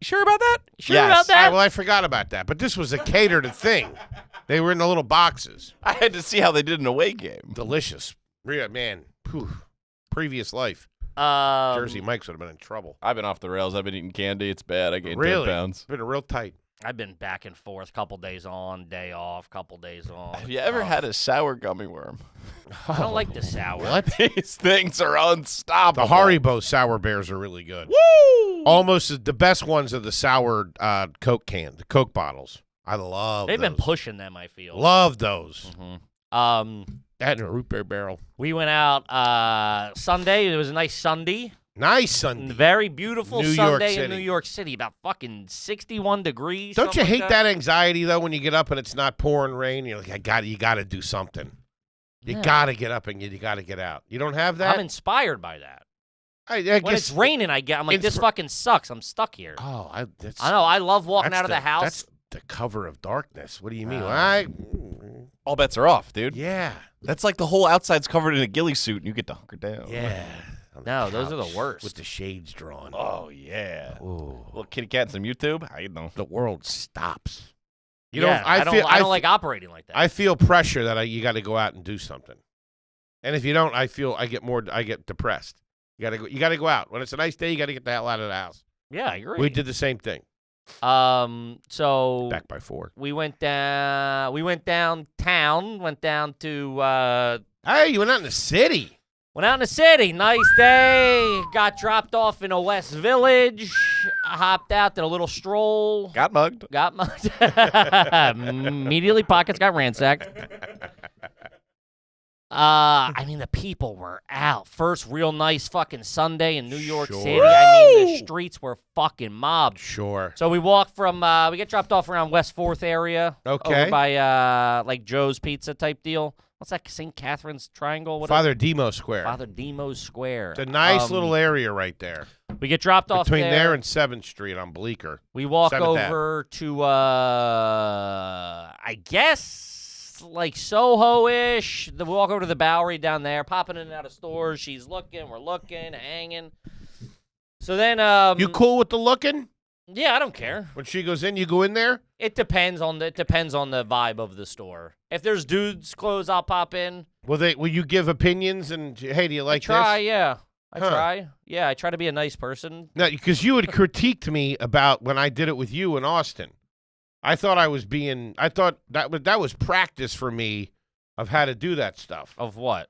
Sure about that? Sure Yes. about All that? right, well, I forgot about that. But this was a catered thing. They were in the little boxes. I had to see how they did an away game. Delicious. Real man. Whew. Previous life. Um, Jersey Mike's would have been in trouble. I've been off the rails. I've been eating candy. It's bad. I gained Really? 10 pounds. Been real tight. I've been back and forth. Couple days on, day off. Couple days on. Have you ever had a sour gummy worm? I don't like the sour. What? These things are unstoppable. The Haribo sour bears are really good. Woo! Almost the best ones are the sour Coke can, the Coke bottles. I love They've those. been pushing them, I feel. Love those. That and a root beer barrel. We went out Sunday. It was a nice Sunday. Nice Sunday. Very beautiful New York Sunday in City. New York City. About fucking 61 degrees. Don't you something hate like that anxiety though when you get up and it's not pouring rain? You're like, you got to do something. You Yeah. got to get up and you got to get out. You don't have that. I'm inspired by that. I When guess it's raining, I'm like, this fucking sucks. I'm stuck here. Oh, that's. I know. I love walking that's out of the house. That's the cover of darkness. What do you mean? All bets are off, dude. Yeah. That's like the whole outside's covered in a ghillie suit, and you get to hunker down. Yeah. On the No, those are the couch worst. With the shades drawn. Oh, yeah. Ooh. Little kitty cat and some YouTube. How you know? The world stops. You yeah, know, I don't like operating like that. I feel pressure that you got to go out and do something. And if you don't, I get depressed. You got to go out. When it's a nice day, you got to get the hell out of the house. yeah, I agree. We did the same thing. So Back by 4. we went down. We went downtown. Went down to. Hey, you went out in the city. Went out in the city. Nice day. Got dropped off in a West Village. Hopped out, did a little stroll. Got mugged. Got mugged. Immediately, pockets got ransacked. I mean, the people were out. First real nice fucking Sunday in New York Sure. City. I mean, the streets were fucking mobbed. Sure. So we walked from, we get dropped off around West 4th area. Okay. Over by, like, Joe's Pizza type deal. What's that, St. Catherine's Triangle? What Father Demo Square. Father Demo's Square. It's a nice little area right there. We get dropped off Between there. there and 7th Street on Bleecker. We walk 7th Ave. over to, I guess, like Soho-ish. We walk over to the Bowery down there, popping in and out of stores. She's looking, we're looking, hanging. So then, You cool with the looking? yeah, I don't care. When she goes in, you go in there? It depends on the vibe of the store. If there's dudes' clothes, I'll pop in. Will you give opinions and, hey, do you like I try, this? yeah. I Huh. try. Yeah, I try to be a nice person. No, because you had critiqued me about when I did it with you in Austin. I thought that was practice for me of how to do that stuff. Of what?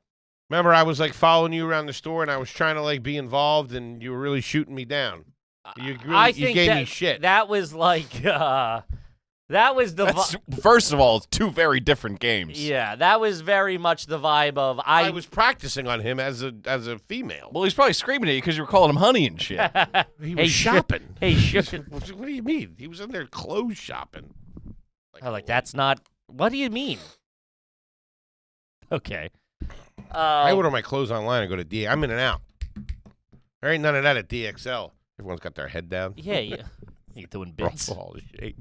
Remember, I was like following you around the store and I was trying to like be involved and you were really shooting me down. You gave me shit. That was like, that was the That's, first of all, it's two very different games. yeah, that was very much the vibe of I was practicing on him as a female. Well, he's probably screaming at you because you were calling him honey and shit. He was Hey, shopping. Hey, shit. What do you mean? He was in there clothes shopping. I'm like, that's not. What do you mean? Okay. I order my clothes online and go to D. I'm in and out. There ain't none of that at DXL. Everyone's got their head down. Yeah, yeah. You're doing bits. All the shit.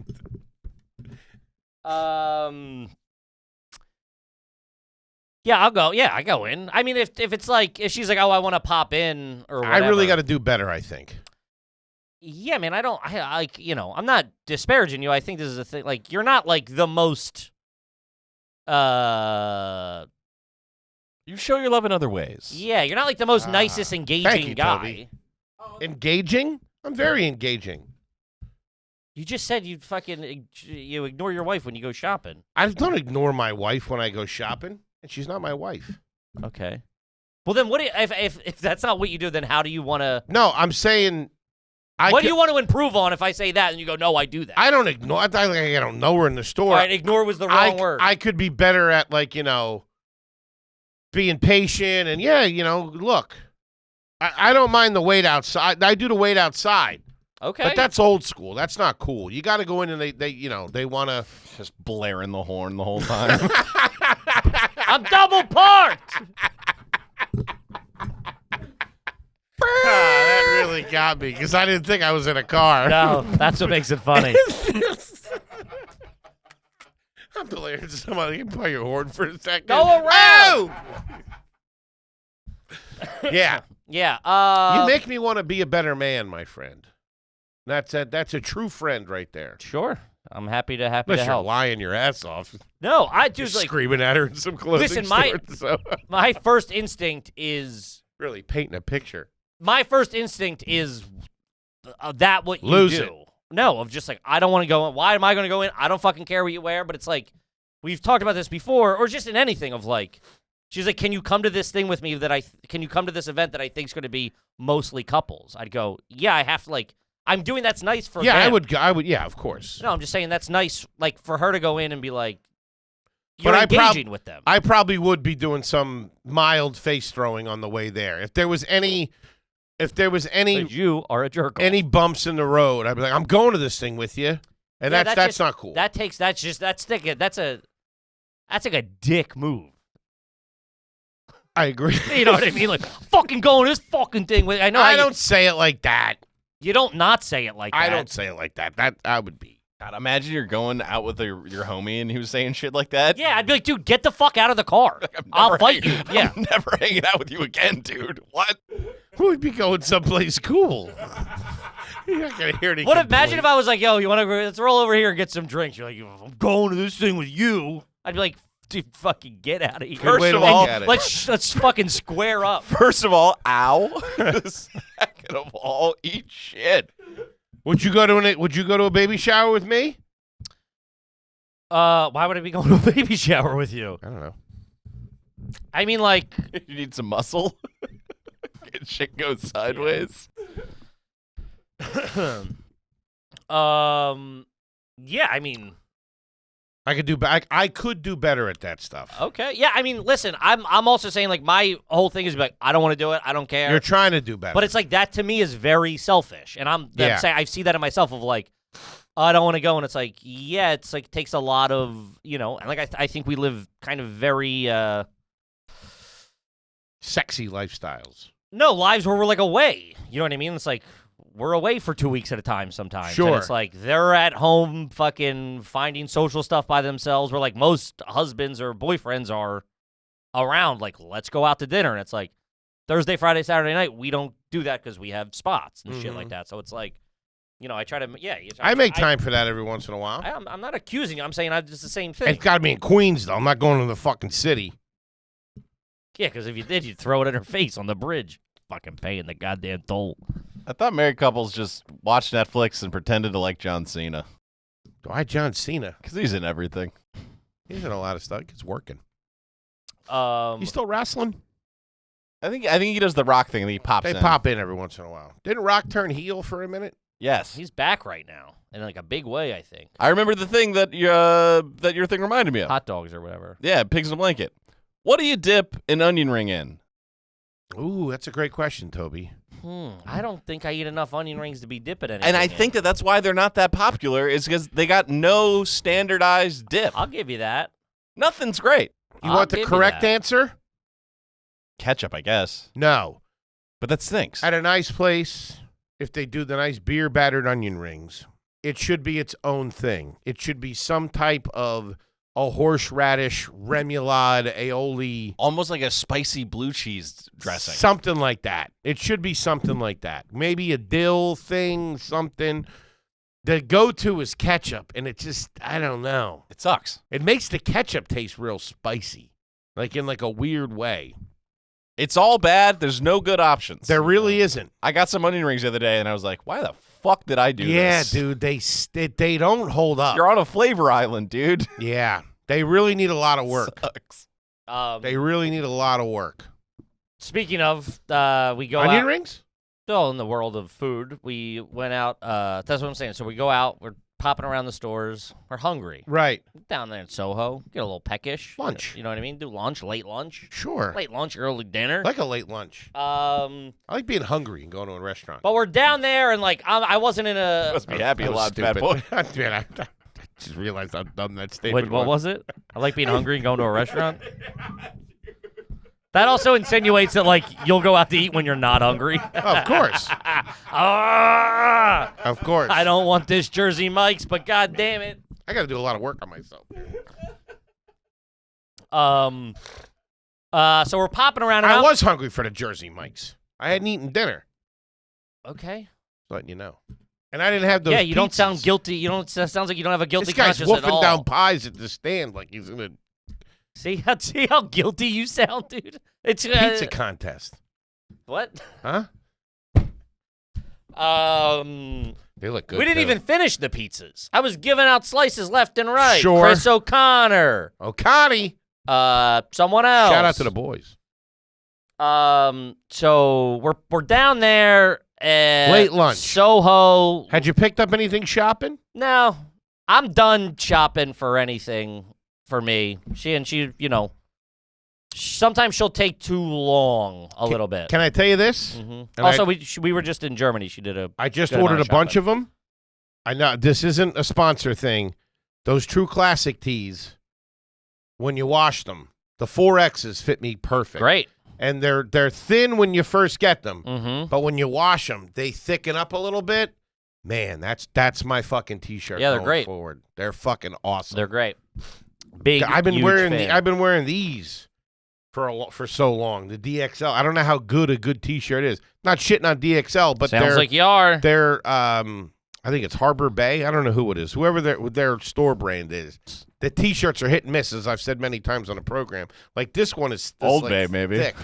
Yeah, I'll go. Yeah, I go in. I mean, if it's like if she's like, oh, I want to pop in or whatever. I really got to do better, I think. Yeah, man. I like. I'm not disparaging you. I think this is a thing. Like, you're not like the most. You show your love in other ways. Yeah, you're not like the most nicest, thank engaging you, guy. Toby. Engaging? I'm very engaging. You just said you ignore your wife when you go shopping. I don't ignore my wife when I go shopping, and she's not my wife. Okay. Well, then what? If that's not what you do, then how do you want to? No, I'm saying. What do you want to improve on? If I say that and you go, no, I do that. I don't ignore. I don't know her in the store. All right, ignore was the wrong word. I could be better at being patient and look. I don't mind the wait outside. I do the wait outside. Okay. But that's old school. That's not cool. You got to go in and they want to. Just blaring the horn the whole time. I'm double parked. That really got me because I didn't think I was in a car. No, that's what makes it funny. I'm blaring somebody. You can play your horn for a second. Go around. Oh! Yeah. Yeah. You make me want to be a better man, my friend. That's a true friend right there. Sure. I'm happy to Unless you're help. lying your ass off. No, I do Just like screaming at her in some clothing Listen, store. So. my first instinct is Really painting a picture. that what you Lose do. it. No, of just like I don't want to go in. Why am I going to go in? I don't fucking care what you wear, but it's like we've talked about this before or just in anything of like she's like, "Can you come to this thing with me can you come to this event that I think is going to be mostly couples?" I'd go, "Yeah, I have to like I'm doing that's nice for Yeah, them." I would yeah, of course. No, I'm just saying that's nice like for her to go in and be like But you're I engaging with them. I probably would be doing some mild face throwing on the way there. If there was any But you are a jerk. any bumps in the road, I'd be like, I'm going to this thing with you. And Yeah, that's just- not cool. That's like a dick move. I agree. You know what I mean? Like fucking going this fucking thing with. I know. I don't say it like that. You don't not say it like that. I don't say it like that. That I would be. God, imagine you're going out with your homie and he was saying shit like that. Yeah, I'd be like, dude, get the fuck out of the car. I'll fight you. Yeah. I'm never hanging out with you again, dude. What? We'd be going someplace cool. You're not gonna hear any. Imagine if I was like, yo, you want to let's roll over here and get some drinks. You're like, I'm going to this thing with you. I'd be like, dude, fucking get out of here. First of all, let's fucking square up. First of all, ow. Second of all, eat shit. Would you go to a baby shower with me? Why would I be going to a baby shower with you? I don't know. I mean, like, You need some muscle. Get shit goes sideways. yeah, I mean, I could do better at that stuff. okay. Yeah, I mean, listen, I'm also saying, like, my whole thing is, like, I don't want to do it. I don't care. You're trying to do better. But it's like, that to me is very selfish. And I'm saying, I see that in myself of, like, I don't want to go. And it's like, yeah, it's like, takes a lot of, and like, I think we live kind of very, sexy lifestyles. no, lives where we're, like, away. You know what I mean? It's like, we're away for 2 weeks at a time sometimes. Sure. And it's like they're at home fucking finding social stuff by themselves where like most husbands or boyfriends are around like, let's go out to dinner. And it's like Thursday, Friday, Saturday night, we don't do that because we have spots and shit like that. So it's like, I try to, I make time for that every once in a while. I'm not accusing you. I'm saying it's the same thing. It's got to be in Queens, though. I'm not going to the fucking city. Yeah, because if you did, you'd throw it in her face on the bridge. Fucking paying the goddamn toll. I thought married couples just watched Netflix and pretended to like John Cena. Why John Cena? Because he's in everything. He's in a lot of stuff. It's working. He's He's still wrestling? I think he does the Rock thing and he pops They in. pop in every once in a while. Didn't Rock turn heel for a minute? Yes. He's back right now in like a big way, I think. I remember the thing that your thing reminded me of. Hot dogs or whatever. Yeah, pigs in a blanket. What do you dip an onion ring in? Ooh, that's a great question, Toby. I don't think I eat enough onion rings to be dipping anything. And I in. think that's why they're not that popular is because they got no standardized dip. I'll give you that. Nothing's great. You I'll want the give you correct that. answer? Ketchup, I guess. No. But that stinks. At a nice place, if they do the nice beer battered onion rings, it should be its own thing. It should be some type of a horseradish, remoulade, aioli. Almost like a spicy blue cheese dressing. Something like that. It should be something like that. Maybe a dill thing, something. The go-to is ketchup, and it just, I don't know. It sucks. It makes the ketchup taste real spicy, like in like a weird way. It's all bad. There's no good options. There really isn't. I got some onion rings the other day, and I was like, why the fuck did I do this? Dude, they don't hold up. You're on a flavor island, dude. Yeah, they really need a lot of work. Sucks. They really need a lot of work. Speaking of, we go Onion out. rings? Still in the world of food, we went out. That's what I'm saying. So we go out. We're popping around the stores. We're hungry. Right. Down there in Soho, get a little peckish. Lunch. You know what I mean? Do lunch, late lunch. Sure. Late lunch, early dinner. I like a late lunch. I like being hungry and going to a restaurant. But we're down there, and like I wasn't in a. Must be happy a That was lot, fat stupid. boy. Man, I just realized how dumb that statement Wait, what was it? I like being hungry and going to a restaurant. That also insinuates that like you'll go out to eat when you're not hungry. Of course. Ah! Of course. I don't want this Jersey Mike's, but god damn it. I got to do a lot of work on myself. So we're popping around. And I was hungry for the Jersey Mikes. I hadn't eaten dinner. Okay. Just letting you know. And I didn't have those. Yeah, you don't sound pizzas. guilty. You don't. It sounds like you don't have a guilty This guy's conscience at wolfing all. down pies at the stand like he's in a See how guilty you sound, dude. It's pizza contest. What? Huh? They look good. We didn't too. even finish the pizzas. I was giving out slices left and right. Sure. Chris O'Connor. Connie. Someone else. Shout out to the boys. So we're down there at Late lunch. Soho. Had you picked up anything shopping? No, I'm done shopping for anything for me. She, you know, sometimes she'll take too long a little bit. Can I tell you this? Mhm. And Also, we were just in Germany. She did a. I just good ordered amount a bunch of them. I know this isn't a sponsor thing. Those True Classic tees, when you wash them, the 4Xs fit me perfect. Great. And they're thin when you first get them, Mm-hmm. but when you wash them, they thicken up a little bit. Man, that's my fucking t-shirt. Yeah, they're going great. Forward, they're fucking awesome. They're great. Big. I've been huge wearing fan. I've been wearing these for so long. The DXL. I don't know how good a good t-shirt is. Not shitting on DXL, but Sounds like you are. they're I think it's Harbor Bay. I don't know who it is. Whoever their store brand is. The t-shirts are hit and miss, as I've said many times on the program. Like this one is this, Old like, Bay, maybe. thick.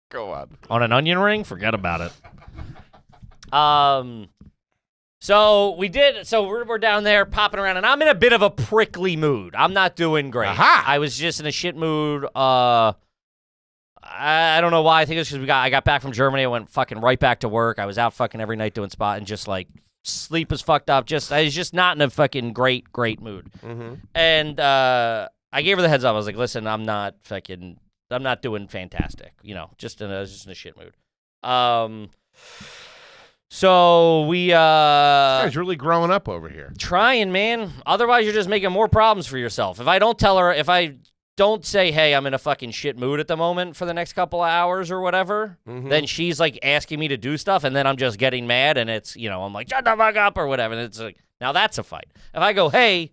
Go on. On an onion ring? Forget about it. So we're down there popping around, and I'm in a bit of a prickly mood. I'm not doing great. Aha! I was just in a shit mood. I don't know why. I think it's because I got back from Germany. I went fucking right back to work. I was out fucking every night doing spot, and just like sleep was fucked up. I was just not in a fucking great mood. Mm-hmm. And I gave her the heads up. I was like, listen, I'm not doing fantastic. You know, just in a shit mood. So we This guy's really growing up over here. trying, man. Otherwise, you're just making more problems for yourself. If I don't say, hey, I'm in a fucking shit mood at the moment for the next couple of hours or whatever, Mhm. then she's like asking me to do stuff, and then I'm just getting mad, and it's, you know, I'm like, shut the fuck up or whatever. And it's like, now that's a fight. If I go, hey,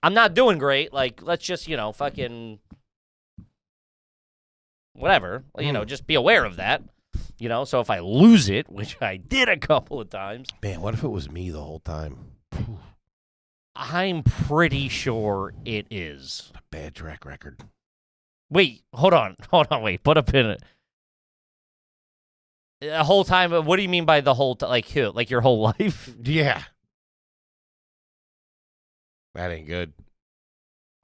I'm not doing great, like, let's just, you know, fucking whatever, you know, just be aware of that. You know, so if I lose it, which I did a couple of times, Man, what if it was me the whole time? I'm pretty sure it is. A bad track record. Wait, hold on, wait, put a pin in it. The whole time, what do you mean by the whole time? Like your whole life? Yeah. That ain't good.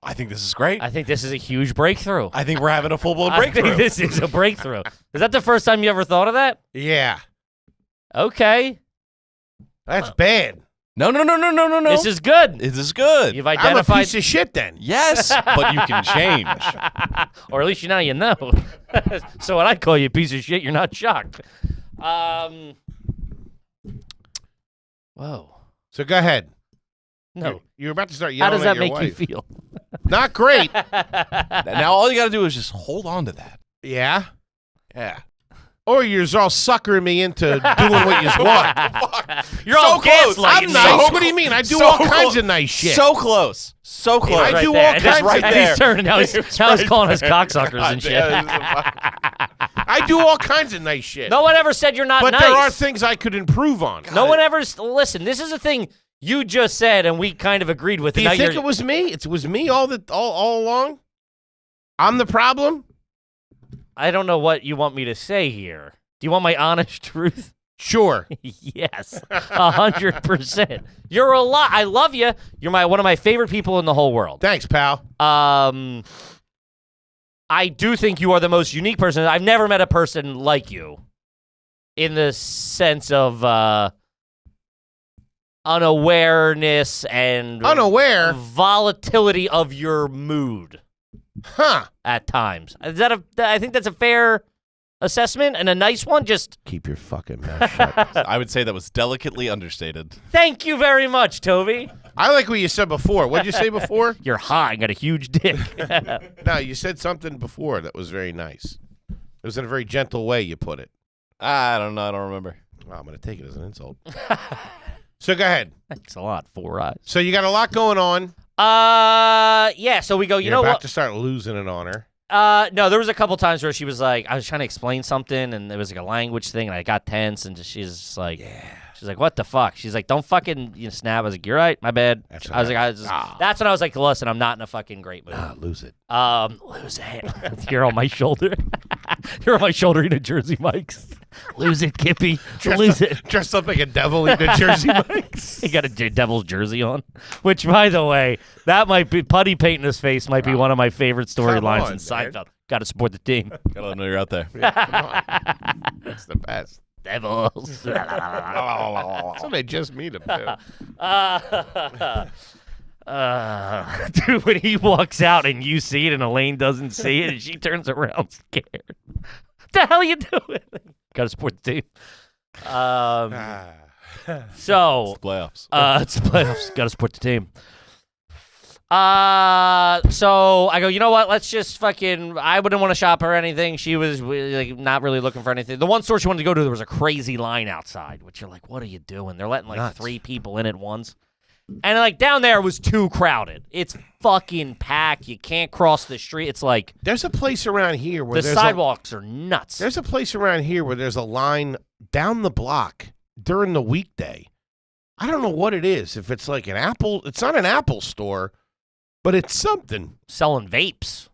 I think this is great. I think this is a huge breakthrough. I think we're having a full-blown I breakthrough. think this is a breakthrough. Is that the first time you ever thought of that? Yeah. Okay. That's bad. No. This is good. This is good. You've I'm a identified. piece of shit then. Yes, but you can change. Or at least now you know. So when I call you a piece of shit, you're not shocked. Whoa. So go ahead. No. You're about to start How yelling does at that your make wife. you feel? Not great. Now all you got to do is just hold on to that. Yeah. Yeah. Or you're all suckering me into doing what you want. You're all close. gaslighting I'm me. nice. What do you mean? I do So all close. kinds of nice shit. So close. So close. I do all there. kinds And of right and there. he's turning now. He's right calling us there. cocksuckers and shit. I do all kinds of nice shit. No one ever said you're not but nice. there are things I could improve on. No one ever. Listen, this is a thing you just said, and we kind of agreed with. Do and you now think you're- it was me? It was me all along? I'm the problem? I don't know what you want me to say here. Do you want my honest truth? Sure. Yes, 100%. You're a lot. I love you. You're one of my favorite people in the whole world. Thanks, pal. I do think you are the most unique person. I've never met a person like you, in the sense of unawareness and Unaware? volatility of your mood Huh. at times. I think that's a fair assessment and a nice one. Just Keep your fucking mouth shut. I would say that was delicately understated. thank you very much, Toby. I like what you said before. What did you say before? You're high, got a huge dick. No, you said something before that was very nice. It was in a very gentle way you put it. I don't know. I don't remember. Well, I'm going to take it as an insult. So go ahead. Thanks a lot, 4 eyes. So you got a lot going on. Yeah, so we go, you You're know about what? to start losing it on her. No, there was a couple times where she was like, I was trying to explain something, and it was like a language thing, and I got tense, and she's just like, she's like, what the fuck? She's like, don't fucking snap. I was like, you're right, my bad. That's I was like, that's when I was like, listen, I'm not in a fucking great mood. Lose it. Lose it. You're on my shoulder. You're on my shoulder eating Jersey Mike's. Lose it, Kippy. Lose it. Dressed up like a devil in the Jersey Mike's. He got a Devil's jersey on, which, by the way, that might be Putty painting his face might be one of my favorite storylines in Seinfeld. Got to support the team. Gotta let them know you're out there. Yeah, come on. That's the best. Devils. That's what they just meet him too. Dude, when he walks out and you see it and Elaine doesn't see it and she turns around scared. What the hell you doing? Got to support the team. So It's playoffs. it's the playoffs. Got to support the team. So I go, you know what? Let's just fucking. I wouldn't want to shop her or anything. She was like not really looking for anything. The one store she wanted to go to, there was a crazy line outside, which you're like, what are you doing? They're letting like Nuts. 3 people in at once. And like down there was too crowded. It's fucking packed. You can't cross the street. It's like There's a place around here where the there's sidewalks are nuts. There's a place around here where there's a line down the block during the weekday. I don't know what it is. If it's like an Apple, it's not an Apple store, but it's something. Selling vapes.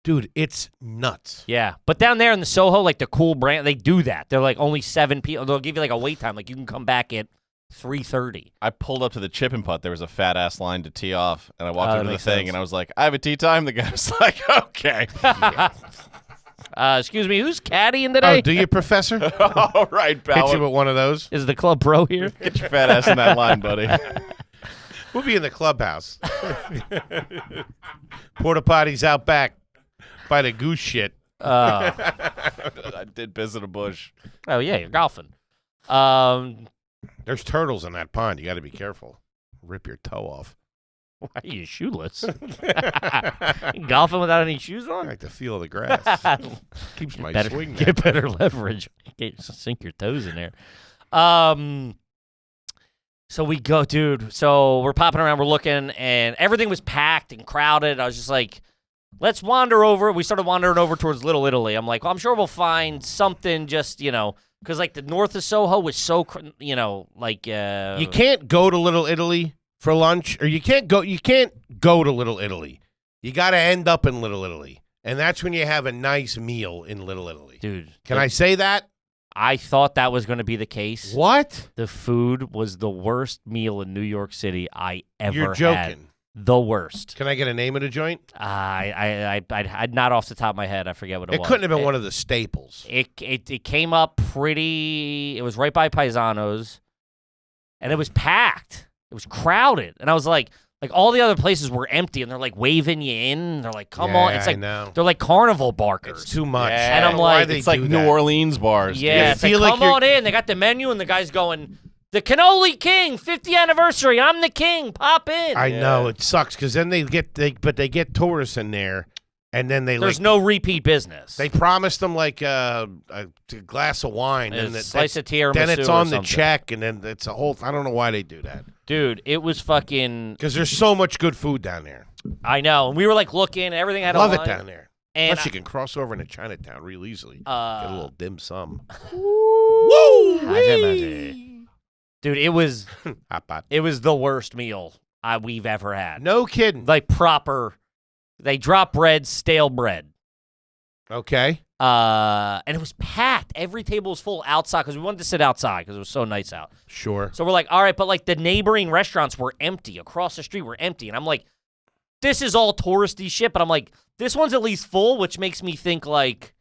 Dude, it's nuts. Yeah. But down there in the Soho, like the cool brand, they do that. They're like only 7 people. They'll give you like a wait time. Like you can come back at 3:30. I pulled up to the chip and putt. There was a fat ass line to tee off, and I walked that into the makes thing, sense. and I was like, "I have a tee time." The guy was like, "Okay." Excuse me, who's caddying today? Oh, do you, Professor? All right, Hit you pal. with one of those? Is the club pro here? Get your fat ass in that line, buddy. We'll be in the clubhouse. Porta potties out back by the goose shit. I did piss in a bush. Oh yeah, you're golfing. There's turtles in that pond. You got to be careful. Rip your toe off. Why are you shoeless? Golfing without any shoes I on? like the feel of the grass. Keeps my swing back. Get better leverage. Sink your toes in there. So we go, dude. So we're popping around, we're looking, and everything was packed and crowded. I was just like, let's wander over. We started wandering over towards Little Italy. I'm like, well, I'm sure we'll find something just, because like the north of Soho was so, like. You can't go to Little Italy for lunch, or you can't go to Little Italy. You got to end up in Little Italy, and that's when you have a nice meal in Little Italy. Dude. Can I say that? I thought that was going to be the case. What? The food was the worst meal in New York City I ever You're joking. had. The worst. Can I get a name of the joint? I not off the top of my head. I forget what it was. It couldn't have been one of the staples. It came up pretty. It was right by Paisanos, and it was packed. It was crowded, and I was like all the other places were empty, and they're like waving you in. They're like, "Come on!" It's like I know. they're like carnival barkers. It's too much. Yeah. And I'm Why like, they It's like do New that? Orleans bars. Yeah, You it's like, feel like come you're- on in. They got the menu, and the guy's going, "The Cannoli King, 50th anniversary. I'm the king. Pop in." I know it sucks because then they get tourists in there, and then There's no repeat business. they promise them like a glass of wine, A and slice of tiramisu then it's or on the something. check, and then it's a whole. I don't know why they do that Dude, it was fucking. because there's so much good food down there. I know. And we were like looking, and everything had Love a it line. down there. And Plus, you can cross over into Chinatown real easily. Get a little dim sum. Woo! Woo! Dude, it was Hot pot. the worst meal we've ever had. No kidding. Like proper. They drop bread, stale bread. Okay. And it was packed. Every table was full outside because we wanted to sit outside because it was so nice out. Sure. So we're like, all right, but like the neighboring restaurants were empty. Across the street were empty. And I'm like, this is all touristy shit. But I'm like, this one's at least full, which makes me think like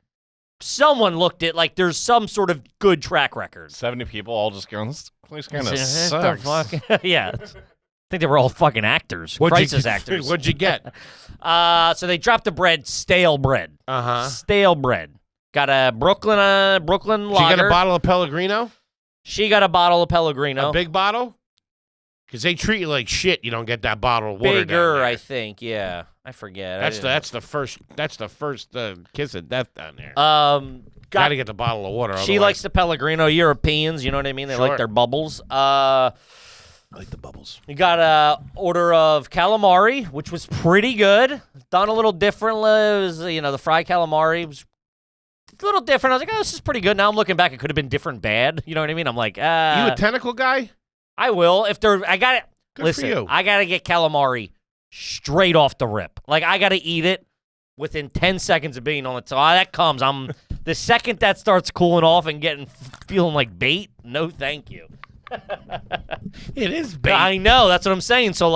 someone looked at like there's some sort of good track record. 70 people all just going, this place kind of The sucks. fuck? Yeah. I think they were all fucking actors, crisis actors. What'd you get? So they dropped the bread, stale bread. Stale bread. Got a Brooklyn lager. She got a bottle of Pellegrino? She got a bottle of Pellegrino. A big bottle? Because they treat you like shit. You don't get that bottle of water down Bigger, there. I think. Yeah, I forget. That's the first kiss of death down there. Got to get the bottle of water. She likes the Pellegrino. Europeans, you know what I mean? They like their bubbles. I like the bubbles. We got a order of calamari, which was pretty good. Done a little different. It was, the fried calamari was a little different. I was like, oh, this is pretty good. Now I'm looking back, it could have been different bad. You know what I mean? I'm like, you a tentacle guy? I will. I got it. Good Listen, for you. I got to get calamari straight off the rip. Like, I got to eat it within 10 seconds of being on it. So that comes. The second that starts cooling off and feeling like bait, no thank you. It is bait. I know. That's what I'm saying. So,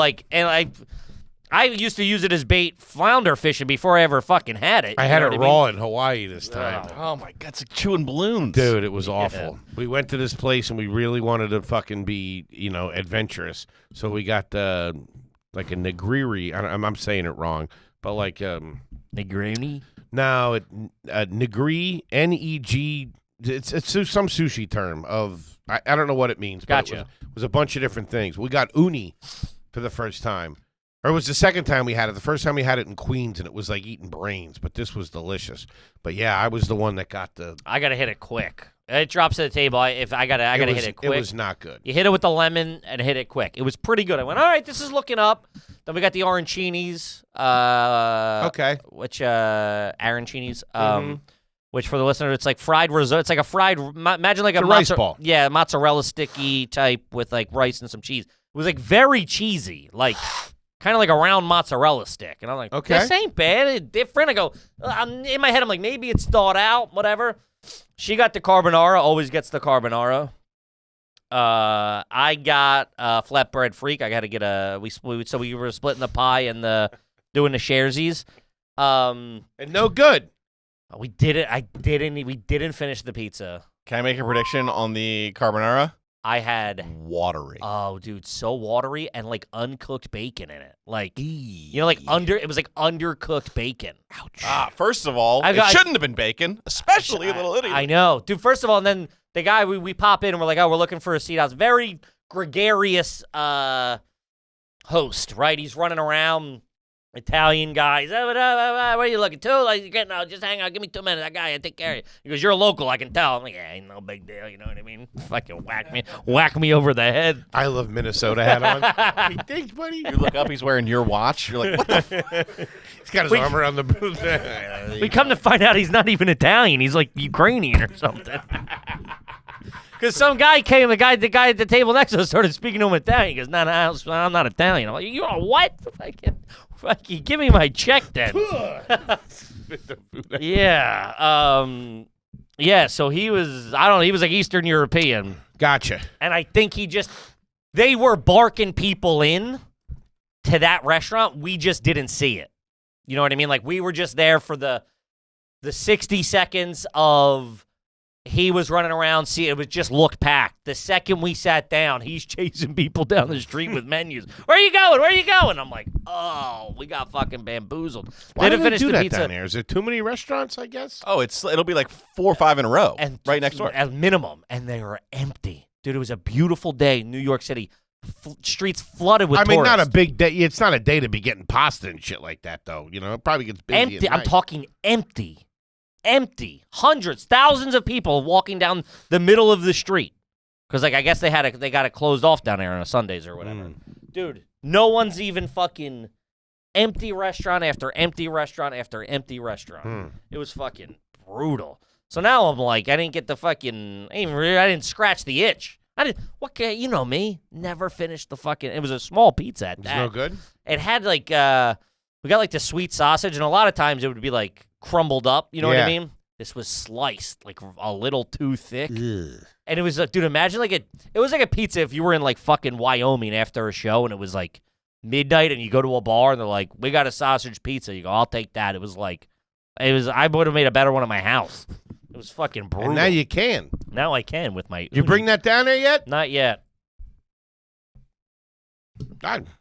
I used to use it as bait flounder fishing before I ever fucking had it. I had it raw in Hawaii this time. Oh, my God. It's like chewing balloons. Dude, it was awful. We went to this place, and we really wanted to fucking be, adventurous. So we got, like a negriri. I'm saying it wrong, but like... Negroni? No, negri, N-E-G... It's some sushi term of... I don't know what it means. But Gotcha. It was a bunch of different things. We got uni for the first time. Or it was the second time we had it. The first time we had it in Queens, and it was like eating brains. But this was delicious. But yeah, I was the one that got the... I got to hit it quick. It drops to the table. I got to hit it quick. It was not good. You hit it with the lemon and hit it quick. It was pretty good. I went, all right, this is looking up. Then we got the arancinis. Okay. Which, arancinis. Which for the listener, it's like fried risotto. It's like a fried, imagine like a rice ball. Yeah, mozzarella sticky type with like rice and some cheese. It was like very cheesy, like kind of like a round mozzarella stick. And I'm like, okay, this ain't bad. It's different. I go, in my head, I'm like, maybe it's thawed out, whatever. She got the carbonara, always gets the carbonara. I got a flatbread freak. I got to get so we were splitting the pie and doing the sharesies. And no good. We didn't finish the pizza. Can I make a prediction on the carbonara? I had watery. Oh, dude, so watery and like uncooked bacon in it. Like, it was like undercooked bacon. Ouch. First of all, it shouldn't have been bacon, especially a little idiot. I know. Dude, first of all, and then the guy, we pop in and we're like, oh, we're looking for a seat house. Very gregarious host, right? He's running around. Italian guys, what are you looking to? Like, no, just hang out. Give me 2 minutes. That guy, I take care of you. He goes, you're a local, I can tell. I'm like, yeah, ain't no big deal. You know what I mean? Fucking whack me over the head. I love Minnesota hat on. Hey, thanks, buddy. You look up, he's wearing your watch. You're like, what the? He's got his arm around the booth. We come to find out he's not even Italian. He's like Ukrainian or something. Because some guy came, the guy at the table next to us started speaking to him in Italian. He goes, no, I'm not Italian. I'm like, you are what? Fucking give me my check then. Yeah. Yeah, so he was, he was like Eastern European. Gotcha. And I think they were barking people in to that restaurant. We just didn't see it. You know what I mean? Like, we were just there for the 60 seconds of he was running around. See, it was just looked packed. The second we sat down, he's chasing people down the street with menus. Where are you going? Where are you going? I'm like, oh, we got fucking bamboozled. Why did they do that down there? Is there too many restaurants, I guess? Oh, it'll be like 4 or 5 in a row, and right next door. At minimum. And they were empty. Dude, it was a beautiful day in New York City. Streets flooded with tourists. Not a big day. It's not a day to be getting pasta and shit like that, though. You know, it probably gets busy empty. I'm talking empty. Empty. Hundreds, thousands of people walking down the middle of the street. Because, like, I guess they got it closed off down there on Sundays or whatever. Dude, no one's even fucking empty restaurant after empty restaurant after empty restaurant. It was fucking brutal. So now I'm like, I didn't get the fucking, I didn't scratch the itch. You know me, never finished the fucking, it was a small pizza at that. No good? It had like, we got like the sweet sausage, and a lot of times it would be like crumbled up, you know what I mean? This was sliced like a little too thick. Ugh. And it was, dude, imagine like it was like a pizza if you were in like fucking Wyoming after a show and it was like midnight and you go to a bar and they're like, we got a sausage pizza. You go, I'll take that. I would have made a better one at my house. was fucking brutal. And now you can. Now I can with my. You bring that down there yet? Not yet.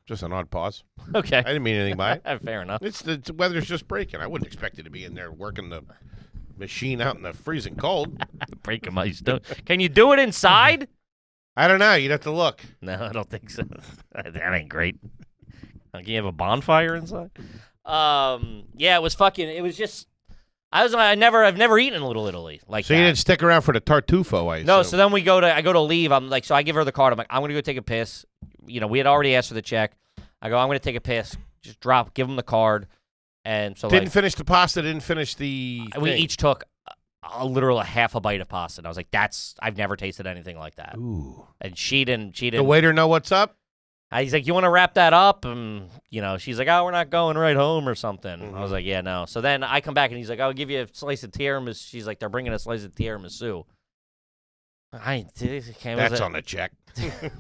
Just an odd pause. Okay. I didn't mean anything by it. Fair enough. The weather's just breaking. I wouldn't expect it to be in there working the machine out in the freezing cold. Breaking my stone. Can you do it inside? I don't know. You'd have to look. No, I don't think so. That ain't great. Can you have a bonfire inside? Yeah, it was fucking. It was just. I've never eaten in Little Italy like So that. you didn't stick around for the tartufo, I No, assume. so then I go to leave. I'm like, so I give her the card. I'm like, I'm gonna go take a piss. You know, we had already asked for the check. I go, I'm gonna take a piss. Just give them the card. And so Didn't finish the pasta, didn't finish the we thing. each took literally half a bite of pasta. And I was like, I've never tasted anything like that. Ooh. And she didn't. The waiter know what's up? He's like, you want to wrap that up? And, you know, she's like, oh, we're not going right home or something. Mm-hmm. I was like, yeah, no. So then I come back and he's like, I'll give you a slice of tiramisu. She's like, they're bringing a slice of tiramisu. That's on the check.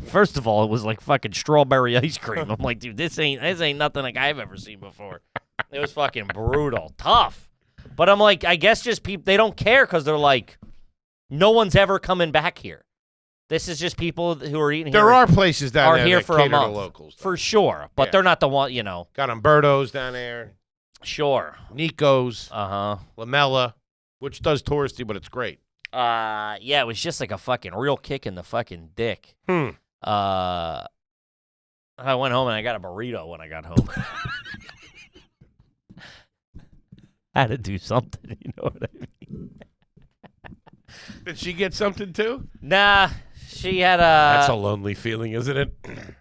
First of all, it was like fucking strawberry ice cream. I'm like, dude, this ain't nothing like I've ever seen before. It was fucking brutal, tough. But I'm like, I guess just people, they don't care because they're like, no one's ever coming back here. This is just people who are eating here. There are places down are there here that for cater a month, to locals. for sure. But Yeah. they're not the one, you know. Got Umberto's down there. Sure. Nico's. Uh-huh. Lamella, which does touristy, but it's great. Yeah, it was just like a fucking real kick in the fucking dick. I went home and I got a burrito when I got home. I had to do something, you know what I mean? Did she get something too? Nah, she had a... That's a lonely feeling, isn't it?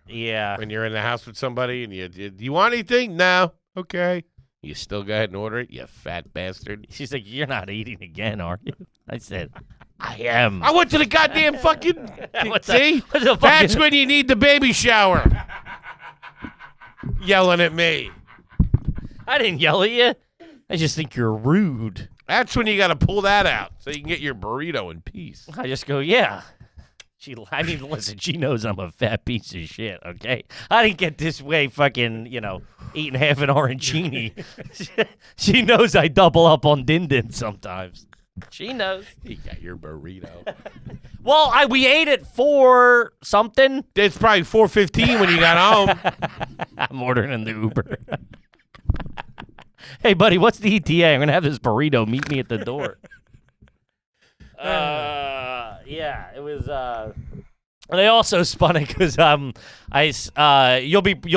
Yeah. When you're in the house with somebody and you want anything? No. Okay. You still go ahead and order it, you fat bastard. She's like, you're not eating again, are you? I said, I am. I went to the goddamn fucking... What's See? what's the That's fucking- when you need the baby shower. Yelling at me. I didn't yell at you. I just think you're rude. That's when you got to pull that out so you can get your burrito in peace. I just go, yeah. Listen, she knows I'm a fat piece of shit, okay? I didn't get this way fucking, you know, eating half an arancini. She knows I double up on din sometimes. She knows. You got your burrito. Well, we ate it for something. It's probably 4:15 when you got home. I'm ordering in the Uber. Hey, buddy, what's the ETA? I'm going to have this burrito. Meet me at the door. Yeah, it was. And I also spun it because you'll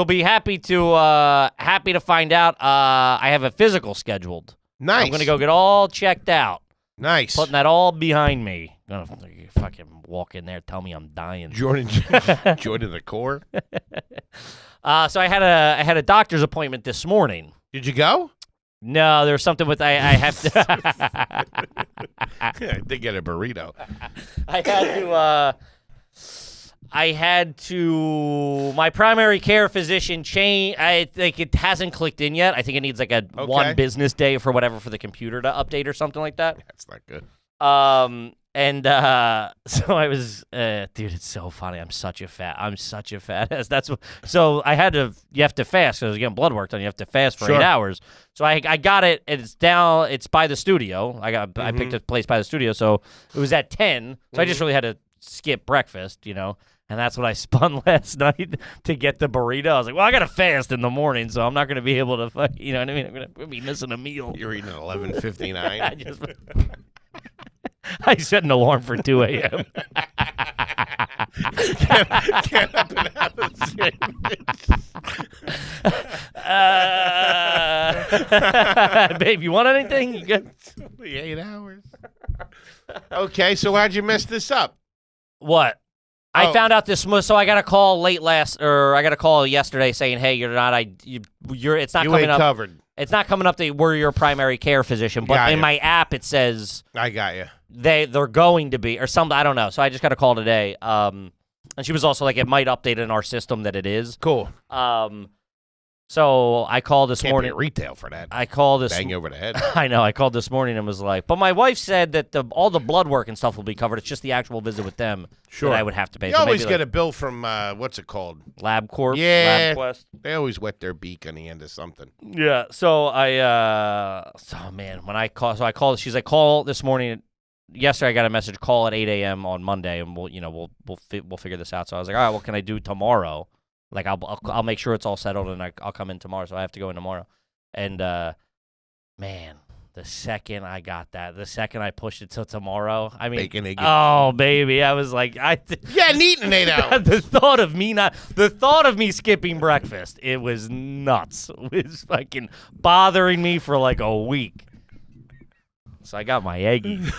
be happy to find out I have a physical scheduled. Nice. I'm gonna go get all checked out. Nice. Putting that all behind me. Gonna fucking walk in there, tell me I'm dying. Joining the Corps. So I had a doctor's appointment this morning. Did you go? No, there's something with I have to. I did get a burrito. I had to. My primary care physician change. I think it hasn't clicked in yet. I think it needs like one business day for the computer to update or something like that. That's not good. So I was, dude, it's so funny. I'm such a fat ass. So I had to, you have to fast because I was getting blood work done. You have to fast for 8 hours. So I got it. It's by the studio. I picked a place by the studio. So it was at 10. So I just really had to skip breakfast, you know. And that's what I spun last night to get the burrito. I was like, well, I got to fast in the morning, so I'm not going to be able to you know what I mean? I'm going to be missing a meal. You're eating at 11:59. I set an alarm for 2 a.m. Get up and have a sandwich. Babe, you want anything? You got Only 8 hours. Okay, so how'd you mess this up? what? Oh. I found out so I got a call I got a call yesterday saying, hey, you're not, it's not You coming ain't up. covered. It's not coming up that we're your primary care physician, but Got in you. my app it says I got you. they're going to be or something. I don't know. So I just got a call today. And she was also like, it might update in our system that it is. Cool. So I called this Can't morning. be at retail for that. I called this. Bang you over the head. I know. I called this morning and was like, but my wife said that all the blood work and stuff will be covered. It's just the actual visit with them Sure. that I would have to pay. You So always maybe, get a bill from, what's it called? LabCorp. Yeah. LabQuest. They always wet their beak on the end of something. Yeah. So I. Man, when I called, she's like, call this morning yesterday I got a message, call at 8 a.m. on Monday, and we'll figure this out. So I was like, all right, what can I do tomorrow? Like I'll make sure it's all settled, and I'll come in tomorrow. So I have to go in tomorrow. And man, the second I got that, the second I pushed it till tomorrow, I mean, Bacon, egg, oh baby, I was like, yeah, neat in 8 hours. the thought of me skipping breakfast, it was nuts. It was fucking bothering me for like a week. So I got my eggies.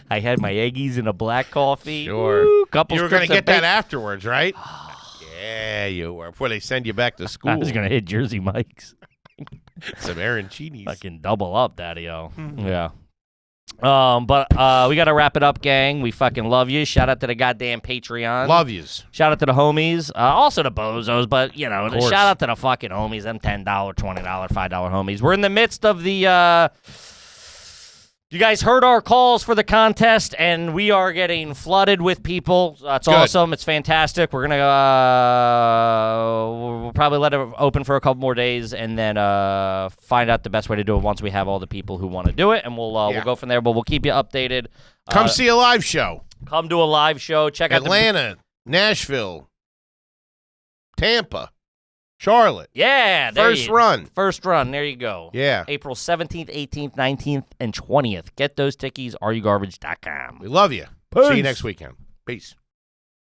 I had my eggies and a black coffee. Sure. Woo, couple You were going to strips of get that bacon. afterwards, right? Yeah, you were. Before they send you back to school. I was going to hit Jersey Mike's. Some arancinis. Fucking double up, daddy-o. Yeah. But we got to wrap it up, gang. We fucking love you. Shout out to the goddamn Patreon. Love yous. Shout out to the homies. Also the bozos, but, course. shout out to the fucking homies, them $10, $20, $5 homies. We're in the midst of the, you guys heard our calls for the contest, and we are getting flooded with people. That's Good. awesome. It's fantastic. We're going to, we'll probably let it open for a couple more days, and then find out the best way to do it once we have all the people who want to do it, and we'll go from there, but we'll keep you updated. Come see a live show. Come to a live show. Check out Atlanta, Nashville, Tampa, Charlotte. Yeah. First run. First run. There you go. Yeah. April 17th, 18th, 19th, and 20th. Get those tickies, areyouGarbage.com. We love you. See you next weekend. Peace.